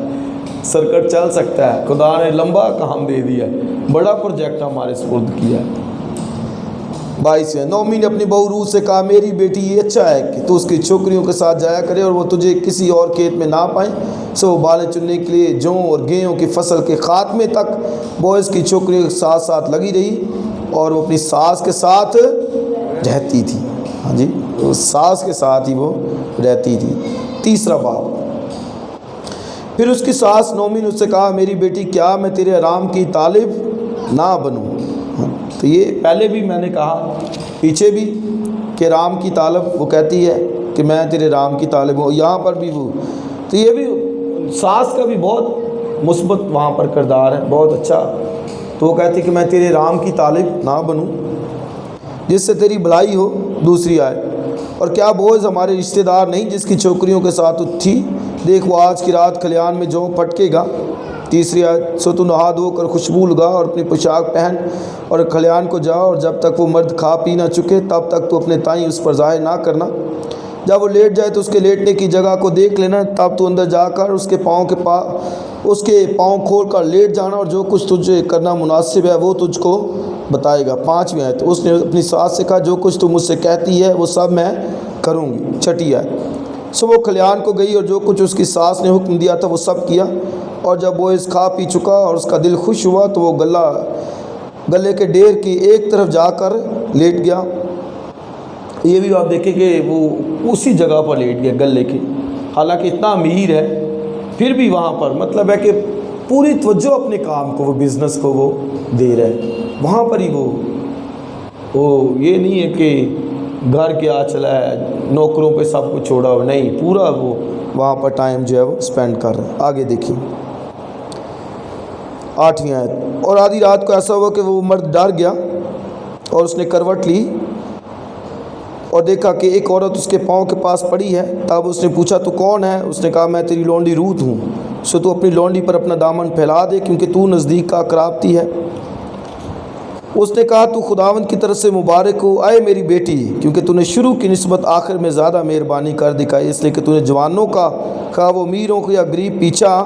سرکٹ چل سکتا ہے، خدا نے لمبا کام دے دیا، بڑا پروجیکٹ ہمارے سپرد کیا ہے. 22ویں نعومی نے اپنی بہو روت سے کہا میری بیٹی یہ اچھا ہے کہ تو اس کی چھوکریوں کے ساتھ جایا کرے اور وہ تجھے کسی اور کھیت میں نہ پائیں. سو وہ بالیں چننے کے لیے جوں اور گیہوں کی فصل کے خاتمے تک بوئز کی چھوکریوں کے ساتھ ساتھ لگی رہی اور وہ اپنی ساس کے ساتھ رہتی تھی. ہاں جی، وہ ساس کے ساتھ ہی وہ رہتی تھی. 3واں باب. پھر اس کی ساس نعومی نے اس سے کہا میری بیٹی کیا میں تیرے آرام کی طالب نہ بنوں. تو یہ پہلے بھی میں نے کہا پیچھے بھی کہ رام کی طالب وہ کہتی ہے کہ میں تیرے رام کی طالب ہوں. یہاں پر بھی وہ، تو یہ بھی ساس کا بھی بہت مثبت وہاں پر کردار ہے، بہت اچھا. تو وہ کہتی ہے کہ میں تیرے رام کی طالب نہ بنوں جس سے تیری بھلائی ہو. دوسری آئے اور کیا بوئز ہمارے رشتہ دار نہیں جس کی چھوکریوں کے ساتھ تھی؟ دیکھ وہ آج کی رات کھلیان میں جو پٹکے گا. 3 آیت سو تو نہا دھو کر خوشبو لگا اور اپنی پوشاک پہن اور کھلیان کو جا، اور جب تک وہ مرد کھا پی نہ چکے تب تک تو اپنے تائیں اس پر ظاہر نہ کرنا. جب وہ لیٹ جائے تو اس کے لیٹنے کی جگہ کو دیکھ لینا، تب تو اندر جا کر اس کے پاؤں کھول کر لیٹ جانا، اور جو کچھ تجھے کرنا مناسب ہے وہ تجھ کو بتائے گا. 5ویں آیت اس نے اپنی ساس سے کہا جو کچھ تو مجھ سے کہتی ہے وہ سب میں کروں گی. 6 آیت سو وہ کھلیان کو گئی اور جو کچھ اس کی ساس نے حکم دیا تھا وہ سب کیا. اور جب وہ اس کھا پی چکا اور اس کا دل خوش ہوا تو وہ گلے کے ڈیر کی ایک طرف جا کر لیٹ گیا. یہ بھی آپ دیکھیں کہ وہ اسی جگہ پر لیٹ گیا گلے کے، حالانکہ اتنا امیر ہے پھر بھی وہاں پر مطلب ہے کہ پوری توجہ اپنے کام کو، وہ بزنس کو وہ دے رہا ہے. وہاں پر ہی وہ یہ نہیں ہے کہ گھر کیا چلا ہے نوکروں پہ سب کچھ چھوڑا ہو، نہیں، پورا وہ وہاں پر ٹائم جو ہے وہ اسپینڈ کر رہا ہے. آگے دیکھیے 8ویں آیت اور آدھی رات کو ایسا ہوا کہ وہ مرد ڈر گیا اور اس نے کروٹ لی اور دیکھا کہ ایک عورت اس کے پاؤں کے پاس پڑی ہے. تب اس نے پوچھا تو کون ہے؟ اس نے کہا میں تیری لونڈی روت ہوں. سو تو اپنی لونڈی پر اپنا دامن پھیلا دے کیونکہ تو نزدیک کا قرابتی ہے. اس نے کہا تو خداوند کی طرف سے مبارک ہو اے میری بیٹی، کیونکہ تو نے شروع کی نسبت آخر میں زیادہ مہربانی کر دکھائی، اس لیے کہ تو نے جوانوں کا خواہ وہ امیروں کو یا غریب پیچھا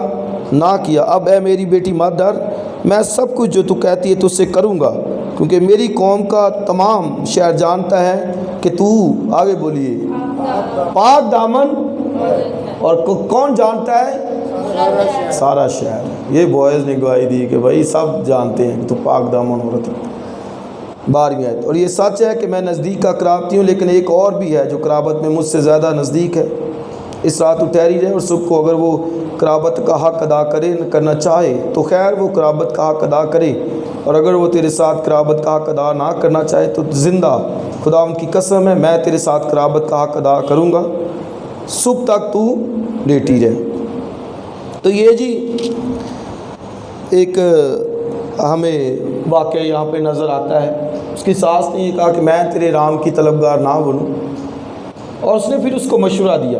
نہ کیا۔ اب اے میری بیٹی مت ڈر، میں سب کچھ جو تو کہتی ہے تجھ سے کروں گا، کیونکہ میری قوم کا تمام شہر جانتا ہے کہ تو آگے بولیے پاک دامن، اور کون جانتا ہے؟ سارا شہر۔ یہ بوائز نے گواہی دی کہ بھائی سب جانتے ہیں کہ تو پاک دامن عورت ہے۔ 12ویں آیت، اور یہ سچ ہے کہ میں نزدیک کا قرابتی ہوں، لیکن ایک اور بھی ہے جو قرابت میں مجھ سے زیادہ نزدیک ہے۔ اس رات تو ٹھہری رہے اور صبح کو اگر وہ قرابت کا حق ادا کرنا چاہے تو خیر، وہ قرابت کا حق ادا کرے، اور اگر وہ تیرے ساتھ قرابت کا حق ادا نہ کرنا چاہے تو زندہ خداوند کی قسم ہے میں تیرے ساتھ قرابت کا حق ادا کروں گا، صبح تک تو لیٹی رہے۔ تو یہ جی ایک ہمیں واقعہ یہاں پہ نظر آتا ہے۔ اس کی ساس نے یہ کہا کہ میں تیرے رام کی طلبگار نہ بنوں، اور اس نے پھر اس کو مشورہ دیا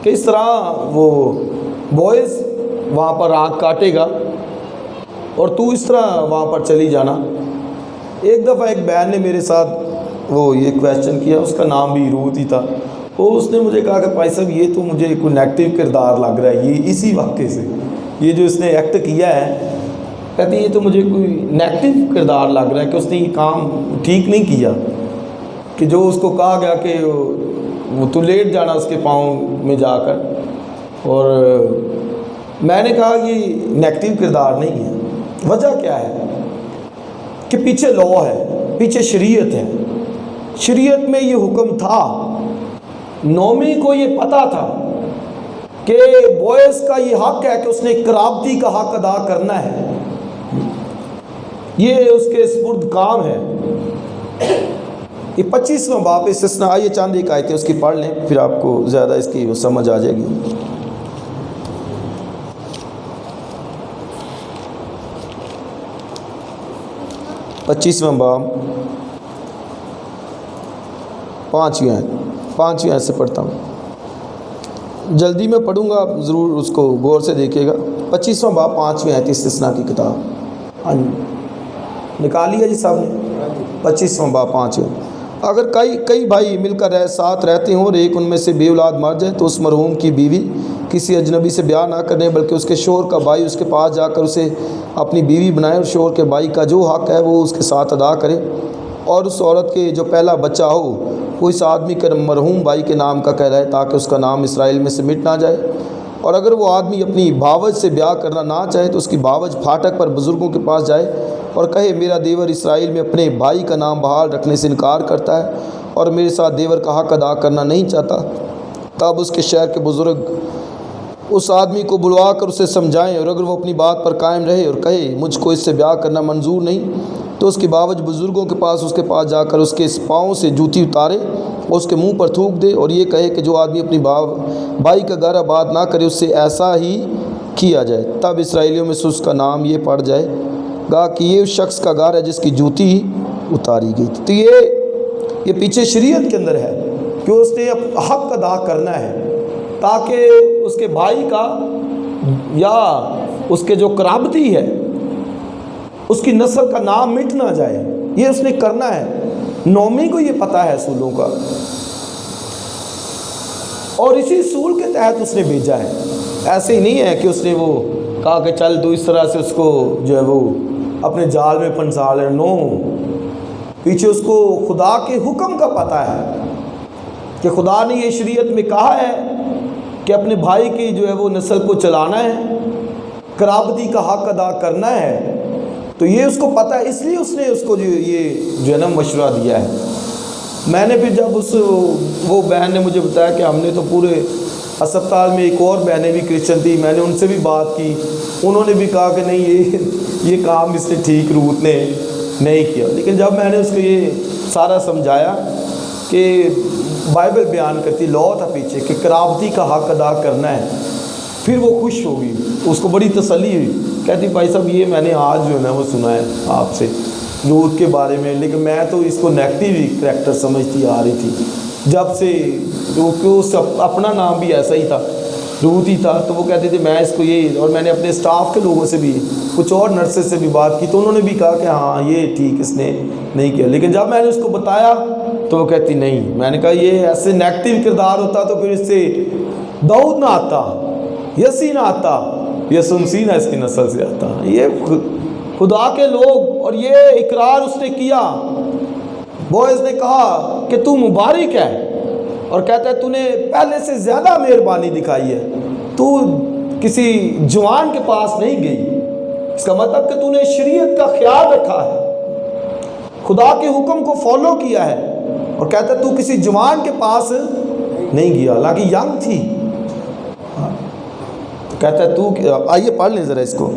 کہ اس طرح وہ بوائز وہاں پر آگ کاٹے گا اور تو اس طرح وہاں پر چلی جانا۔ ایک دفعہ ایک بہن نے میرے ساتھ وہ یہ کویسچن کیا، اس کا نام بھی روت ہی تھا، وہ اس نے مجھے کہا کہ بھائی صاحب یہ تو مجھے کوئی نیگیٹو کردار لگ رہا ہے، یہ اسی واقعے سے یہ جو اس نے ایکٹ کیا ہے، کہتی یہ تو مجھے کوئی نیگیٹو کردار لگ رہا ہے کہ اس نے یہ کام ٹھیک نہیں کیا، کہ جو اس کو کہا گیا کہ وہ تو لیٹ جانا اس کے پاؤں میں جا کر، اور میں نے کہا یہ نیگیٹو کردار نہیں ہے۔ وجہ کیا ہے کہ پیچھے لاء ہے، پیچھے شریعت ہے، شریعت میں یہ حکم تھا، نومی کو یہ پتہ تھا کہ بوائز کا یہ حق ہے کہ اس نے قرابتی کا حق ادا کرنا ہے، یہ اس کے سپرد کام ہے۔ یہ 25واں باب استثناء، آئیے چاند ایک آیتیں اس کی پڑھ لیں، پھر آپ کو زیادہ اس کی سمجھ آ جائے گی۔ 25واں باب 5ویں آیت سے پڑھتا ہوں، جلدی میں پڑھوں گا، آپ ضرور اس کو غور سے دیکھیے گا۔ 25واں باب 5ویں آیت استثناء کی کتاب، ہاں جی نکالی ہے جی صاحب نے، 25واں باب 5ویں۔ اگر کئی بھائی مل کر ساتھ رہتے ہوں اور ایک ان میں سے بے اولاد مر جائے تو اس مرحوم کی بیوی کسی اجنبی سے بیاہ نہ کرنے بلکہ اس کے شوہر کا بھائی اس کے پاس جا کر اسے اپنی بیوی بنائے، اور شوہر کے بھائی کا جو حق ہے وہ اس کے ساتھ ادا کرے، اور اس عورت کے جو پہلا بچہ ہو وہ اس آدمی کے مرحوم بھائی کے نام کا کہلائے تاکہ اس کا نام اسرائیل میں سے مٹ نہ جائے۔ اور اگر وہ آدمی اپنی بھاوج سے بیاہ کرنا نہ چاہے تو اس کی بھاوج پھاٹک پر بزرگوں کے پاس جائے اور کہے میرا دیور اسرائیل میں اپنے بھائی کا نام بحال رکھنے سے انکار کرتا ہے اور میرے ساتھ دیور کا حق ادا کرنا نہیں چاہتا، تب اس کے شہر کے بزرگ اس آدمی کو بلوا کر اسے سمجھائیں، اور اگر وہ اپنی بات پر قائم رہے اور کہے مجھ کو اس سے بیاہ کرنا منظور نہیں تو اس کی باوج بزرگوں کے پاس جا کر اس کے پاؤں سے جوتی اتارے اور اس کے منہ پر تھوک دے، اور یہ کہے کہ جو آدمی اپنی بھائی کا گھر آباد نہ کرے اس سے ایسا ہی کیا جائے، تب اسرائیلیوں میں سے اس کا نام یہ پڑ جائے گا کہ یہ اس شخص کا گھر ہے جس کی جوتی اتاری گئی تھی۔ تو یہ پیچھے شریعت کے اندر ہے کہ اس نے حق ادا کرنا ہے تاکہ اس کے بھائی کا یا اس کے جو قرابتی ہے اس کی نسل کا نام مٹ نہ جائے، یہ اس نے کرنا ہے۔ نومی کو یہ پتہ ہے اصولوں کا، اور اسی اصول کے تحت اس نے بھیجا ہے۔ ایسے ہی نہیں ہے کہ اس نے وہ کہا کہ چل تو اس طرح سے اس کو جو ہے وہ اپنے جال میں پھنسا لے، نو، پیچھے اس کو خدا کے حکم کا پتہ ہے کہ خدا نے یہ شریعت میں کہا ہے کہ اپنے بھائی کی جو ہے وہ نسل کو چلانا ہے، قرابتی کا حق ادا کرنا ہے، تو یہ اس کو پتہ ہے، اس لیے اس نے اس کو یہ جو ہے نا مشورہ دیا ہے۔ میں نے پھر جب وہ بہن نے مجھے بتایا کہ ہم نے تو پورے ہسپتال میں ایک اور بہنیں بھی کرسچن تھی، میں نے ان سے بھی بات کی، انہوں نے بھی کہا کہ نہیں یہ کام اس نے ٹھیک روت نے نہیں کیا، لیکن جب میں نے اس کو یہ سارا سمجھایا کہ بائبل بیان کرتی، لاء تھا پیچھے کہ قرابتی کا حق ادا کرنا ہے، پھر وہ خوش ہوگی، اس کو بڑی تسلی ہوئی، کہتی بھائی صاحب یہ میں نے آج جو ہے نا وہ سنا ہے آپ سے روت کے بارے میں، لیکن میں تو اس کو نیگیٹو ہی کریکٹر سمجھتی آ رہی تھی جب سے، کیونکہ اس اپنا نام بھی ایسا ہی تھا روت ہی تھا تو وہ کہتے تھے میں اس کو یہ، اور میں نے اپنے اسٹاف کے لوگوں سے بھی کچھ اور نرسز سے بھی بات کی تو انہوں نے بھی کہا کہ ہاں یہ ٹھیک اس نے نہیں کیا، لیکن جب میں نے اس کو بتایا تو وہ کہتی نہیں۔ میں نے کہا یہ ایسے نیگیٹو کردار ہوتا تو پھر اس سے داؤد نہ آتا، یسی نہ آتا، یسمسی نہ اس کی نسل سے آتا۔ یہ خدا کے لوگ، اور یہ اقرار اس نے کیا، بوعز نے کہا کہ تو مبارک ہے، اور کہتا ہے تو نے پہلے سے زیادہ مہربانی دکھائی ہے، تو کسی جوان کے پاس نہیں گئی، اس کا مطلب کہ تو نے شریعت کا خیال رکھا ہے، خدا کے حکم کو فالو کیا ہے، اور کہتا ہے تو کسی جوان کے پاس نہیں گیا، حالانکہ ینگ تھی۔ تو کہتا ہے تو آئیے پڑھ لیں ذرا اس کو،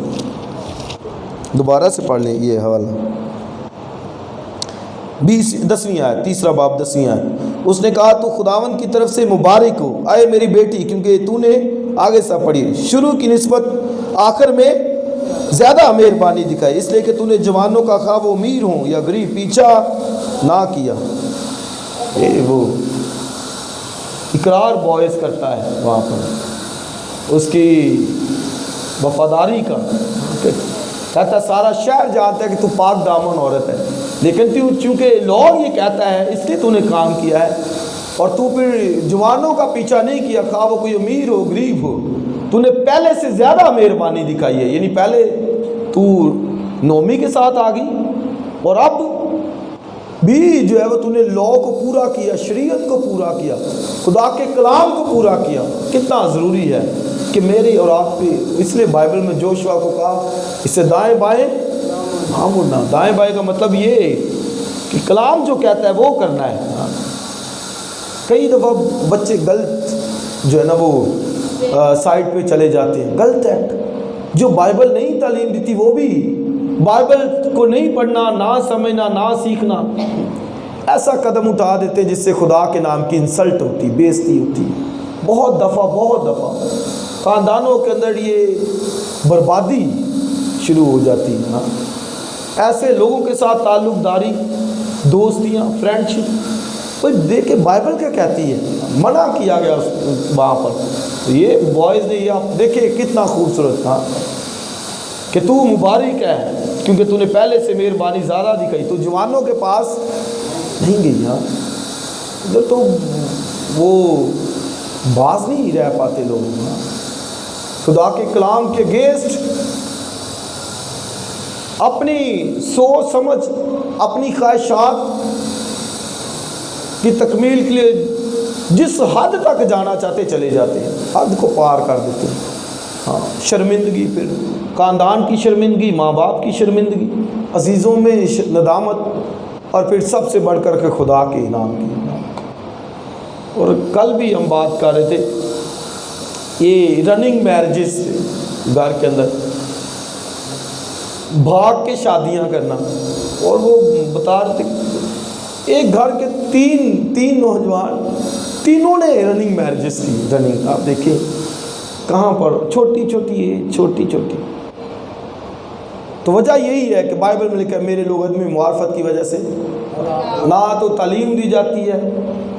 دوبارہ سے پڑھ لیں یہ حوالہ 10ویں آیت، تیسرا باب 10ویں آیت۔ اس نے کہا تو خداوند کی طرف سے مبارک ہو اے میری بیٹی، کیونکہ تو نے آگے سے پڑھی شروع کی نسبت آخر میں زیادہ مہربانی دکھائی، اس لیے کہ تو نے جوانوں کا خواہ وہ امیر ہوں یا غریب پیچھا نہ کیا۔ وہ اقرار بوعز کرتا ہے وہاں پر اس کی وفاداری کا، کہتا ہے سارا شہر جانتا ہے کہ تو پاک دامن عورت ہے، لیکن تو چونکہ لوگ یہ کہتا ہے اس لیے تو نے کام کیا ہے، اور تو پھر جوانوں کا پیچھا نہیں کیا، خواہ وہ کوئی امیر ہو غریب ہو، تو نے پہلے سے زیادہ مہربانی دکھائی ہے۔ یعنی پہلے تو نومی کے ساتھ آ گئی، اور اب بھی جو ہے وہ تو نے لا کو پورا کیا، شریعت کو پورا کیا، خدا کے کلام کو پورا کیا۔ کتنا ضروری ہے کہ میری اور آپ پہ، اس لیے بائبل میں جوشوا کو کہا اس سے دائیں بائیں ہاں مڑنا۔ دائیں بائیں کا مطلب یہ کہ کلام جو کہتا ہے وہ کرنا ہے۔ کئی دفعہ بچے غلط جو ہے نا وہ سائٹ پہ چلے جاتے ہیں، غلط ایکٹ، جو بائبل نہیں تعلیم دیتی وہ بھی، بائبل کو نہیں پڑھنا، نہ سمجھنا، نہ سیکھنا، ایسا قدم اٹھا دیتے جس سے خدا کے نام کی انسلٹ ہوتی، بے عزتی ہوتی۔ بہت دفعہ خاندانوں کے اندر یہ بربادی شروع ہو جاتی ہے۔ ایسے لوگوں کے ساتھ تعلق داری، دوستیاں، فرینڈ شپ، کوئی دیکھے بائبل کیا کہتی ہے، منع کیا گیا وہاں پر۔ تو یہ بوائز نے یہ آپ دیکھے کتنا خوبصورت تھا کہ تو مبارک ہے کیونکہ تو نے پہلے سے مہربانی زیادہ دکھائی، تو جوانوں کے پاس نہیں گئی۔ ہاں ادھر تو وہ باز نہیں رہ پاتے لوگ، خدا کے کلام کے اگینسٹ اپنی سوچ سمجھ، اپنی خواہشات کی تکمیل کے لیے جس حد تک جانا چاہتے چلے جاتے ہیں، حد کو پار کر دیتے ہیں۔ ہاں شرمندگی، پھر خاندان کی شرمندگی، ماں باپ کی شرمندگی، عزیزوں میں ندامت، اور پھر سب سے بڑھ کر کے خدا کے انعام کی۔ اور کل بھی ہم بات کر رہے تھے یہ رننگ میرجز، گھر کے اندر بھاگ کے شادیاں کرنا، اور وہ بتا رہے تھے ایک گھر کے تین نوجوان، تینوں نے رننگ میرجز کی۔ رننگ آپ دیکھیں کہاں پر، چھوٹی چھوٹی۔ تو وجہ یہی ہے کہ بائبل میں لکھا ہے میرے لوگ عدم معرفت کی وجہ سے نہ تو تعلیم دی جاتی ہے،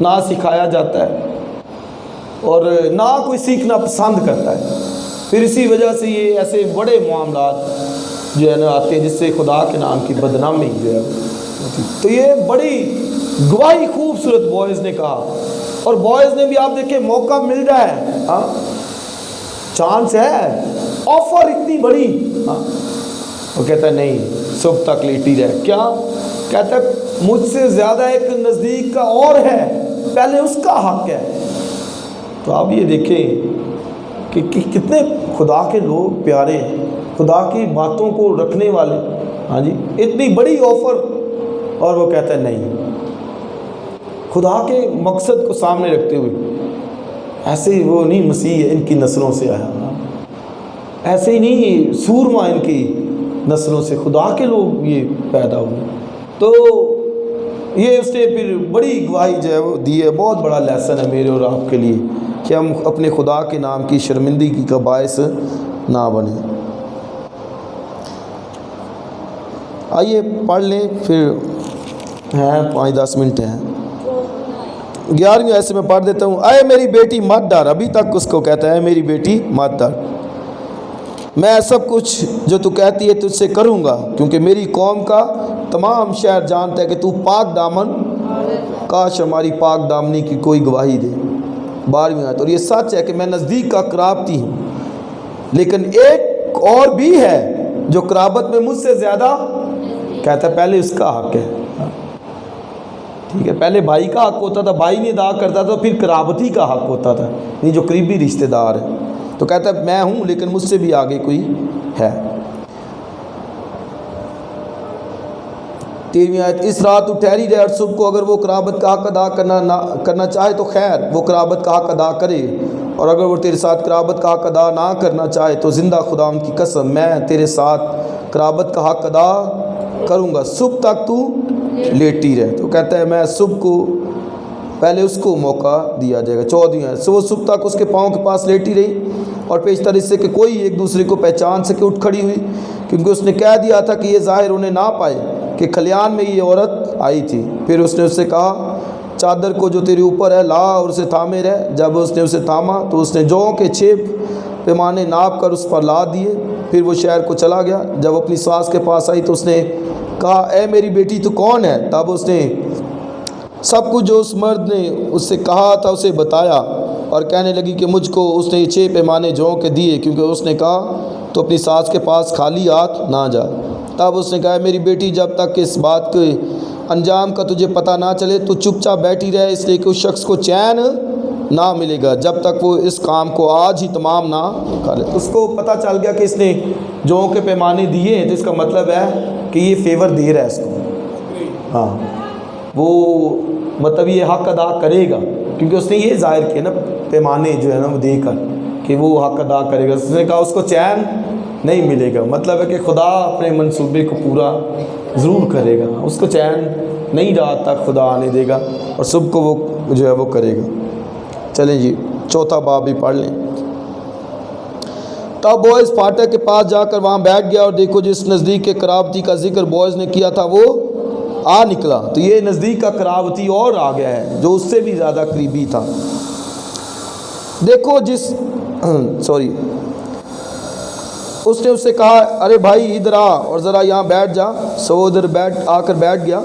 نہ سکھایا جاتا ہے، اور نہ کوئی سیکھنا پسند کرتا ہے۔ پھر اسی وجہ سے یہ ایسے بڑے معاملات جو ہے نا آتے ہیں جس سے خدا کے نام کی بدنامی جو ہے۔ تو یہ بڑی گواہی خوبصورت بوائز نے کہا، اور بوائز نے بھی آپ دیکھیں موقع مل رہا ہے، ہاں چانس ہے، آفر اتنی بڑی، ہاں وہ کہتا ہے نہیں صبح تک لیٹی رہے۔ کیا کہتا ہے مجھ سے زیادہ ایک نزدیک کا اور ہے، پہلے اس کا حق ہے۔ تو آپ یہ دیکھیں کہ کتنے خدا کے لوگ پیارے، خدا کی باتوں کو رکھنے والے، ہاں جی اتنی بڑی آفر، اور وہ کہتا ہے نہیں، خدا کے مقصد کو سامنے رکھتے ہوئے۔ ایسے ہی وہ نہیں مسیح ان کی نسلوں سے آیا، ایسے ہی نہیں سورما ان کی نسلوں سے، خدا کے لوگ یہ پیدا ہوئے۔ تو یہ اس نے پھر بڑی گواہی جو ہے وہ دی ہے۔ بہت بڑا لیسن ہے میرے اور آپ کے لیے کہ ہم اپنے خدا کے نام کی شرمندگی کا باعث نہ بنیں۔ آئیے پڑھ لیں، پھر ہیں 5-10 منٹ ہیں۔ 11ویں آیت سے میں پڑھ دیتا ہوں. اے میری بیٹی مت ڈر. ابھی تک اس کو کہتا ہے میری بیٹی مت ڈر، میں سب کچھ جو تو کہتی ہے تجھ سے کروں گا، کیونکہ میری قوم کا تمام شہر جانتا ہے کہ تو پاک دامن. کاش ہماری پاک دامنی کی کوئی گواہی دے. 12ویں آیت. اور یہ سچ ہے کہ میں نزدیک کا قرابتی ہوں، لیکن ایک اور بھی ہے جو قرابت میں مجھ سے زیادہ. کہتا ہے پہلے اس کا حق ہے. ٹھیک ہے، پہلے بھائی کا حق ہوتا تھا، بھائی نہیں ادا کرتا تھا، پھر قرابتی کا حق ہوتا تھا، یہ جو قریبی رشتہ دار ہے. تو کہتا ہے میں ہوں لیکن مجھ سے بھی آگے کوئی ہے. 13ویں آیت. اس رات تو ٹھہری رہے اور صبح کو اگر وہ قرابت کا حق ادا کرنا چاہے تو خیر، وہ قرابت کا حق ادا کرے، اور اگر وہ تیرے ساتھ قرابت کا حق ادا نہ کرنا چاہے تو زندہ خداوند کی قسم میں تیرے ساتھ قرابت کا حق ادا کروں گا، صبح تک تو لیٹی رہے. تو کہتا ہے میں صبح کو پہلے اس کو موقع دیا جائے گا. 14ویں آیت. سو وہ صبح تک اس کے پاؤں کے پاس لیٹی رہی اور پیشتر اس سے کہ کوئی ایک دوسرے کو پہچان سکے اٹھ کھڑی ہوئی، کیونکہ اس نے کہہ دیا تھا کہ یہ ظاہر انہیں نہ پائے کہ کھلیان میں یہ عورت آئی تھی. پھر اس نے اس سے کہا چادر کو جو تیرے اوپر ہے لا اور اسے تھامے رہ. جب اس نے اسے تھاما تو اس نے جو کے 6 پیمانے ناپ کر اس پر لا دیے. پھر وہ شہر کو چلا گیا. جب اپنی ساس کے پاس آئی تو اس نے کہا اے میری بیٹی تو کون ہے؟ تب اس نے سب کچھ جو اس مرد نے اس سے کہا تھا اسے بتایا، اور کہنے لگی کہ مجھ کو اس نے یہ 6 پیمانے جو کے دیے، کیونکہ اس نے کہا تو اپنی ساس کے پاس خالی ہاتھ نہ جا. تب اس نے کہا میری بیٹی جب تک کہ اس بات کے انجام کا تجھے پتہ نہ چلے تو چپ چاپ بیٹھی رہے، اس لیے کہ اس شخص کو چین نہ ملے گا جب تک وہ اس کام کو آج ہی تمام نہ کر لے. اس کو پتہ چل گیا کہ اس نے جو کے پیمانے دیے ہیں، تو اس کا مطلب ہے کہ یہ فیور دے رہا ہے اس کو. ہاں، وہ مطلب یہ حق ادا کرے گا، کیونکہ اس نے یہ ظاہر کیا نا پیمانے جو ہے نا وہ دے کر کہ وہ حق ادا کرے گا. اس نے کہا اس کو چین نہیں ملے گا، مطلب ہے کہ خدا اپنے منصوبے کو پورا ضرور کرے گا. اس کو چین نہیں رات تک خدا آنے دے گا، اور صبح کو وہ جو ہے وہ کرے گا. چلیں جی 4 باب بھی پڑھ لیں. تب بوئز فاٹک کے پاس جا کر وہاں بیٹھ گیا، اور دیکھو جس نزدیک کے قرابتی کا ذکر بوئز نے کیا تھا وہ آ نکلا. تو یہ نزدیک کا قرابتی اور آ گیا ہے جو اس سے بھی زیادہ قریبی تھا. دیکھو اس نے اس سے کہا ارے بھائی ادھر آ اور ذرا یہاں بیٹھ جا. سو ادھر آ کر بیٹھ گیا.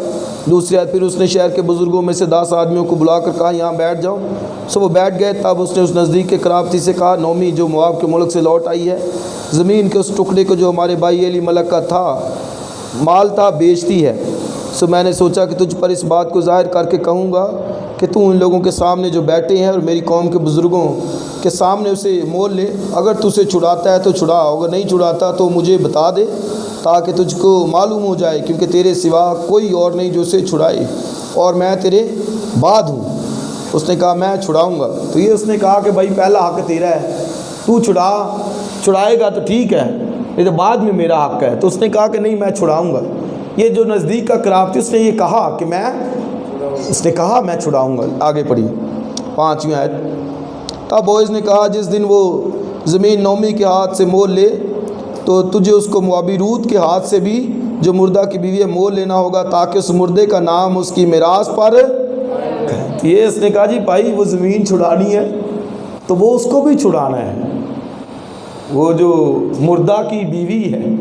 دوسری آیت. پھر اس نے شہر کے بزرگوں میں سے 10 آدمیوں کو بلا کر کہا یہاں بیٹھ جاؤ. سو وہ بیٹھ گئے. تب اس نے اس نزدیک کے قرابتی سے کہا نومی جو مواب کے ملک سے لوٹ آئی ہے، زمین کے اس ٹکڑے کو جو ہمارے بھائی ایلی ملک کا تھا مال تھا بیچتی ہے. سو میں نے سوچا کہ تجھ پر اس بات کو ظاہر کر کے کہوں گا کہ تو ان لوگوں کے سامنے جو بیٹھے ہیں اور میری قوم کے بزرگوں کے سامنے اسے مول لے. اگر تو اسے چھڑاتا ہے تو چھڑا، اگر نہیں چھڑاتا تو مجھے بتا دے تاکہ تجھ کو معلوم ہو جائے، کیونکہ تیرے سوا کوئی اور نہیں جو اسے چھڑائے، اور میں تیرے بعد ہوں. اس نے کہا میں چھڑاؤں گا. تو یہ اس نے کہا کہ بھائی پہلا حق تیرا ہے، تو چھڑائے گا تو ٹھیک ہے، نہیں تو بعد میں میرا حق ہے. تو اس نے کہا کہ نہیں میں چھڑاؤں گا. یہ جو نزدیک کا قرابتی اس نے یہ کہا کہ اس نے کہا میں چھڑاؤں گا. آگے پڑھی 5ویں آیت. تب بوئز نے کہا جس دن وہ زمین نومی کے ہاتھ سے مول لے تو تجھے اس کو موابی رود کے ہاتھ سے بھی جو مردہ کی بیوی ہے مول لینا ہوگا، تاکہ اس مردے کا نام اس کی میراث پر. یہ اس نے کہا جی بھائی وہ زمین چھڑانی ہے تو وہ اس کو بھی چھڑانا ہے. وہ جو مردہ کی بیوی ہے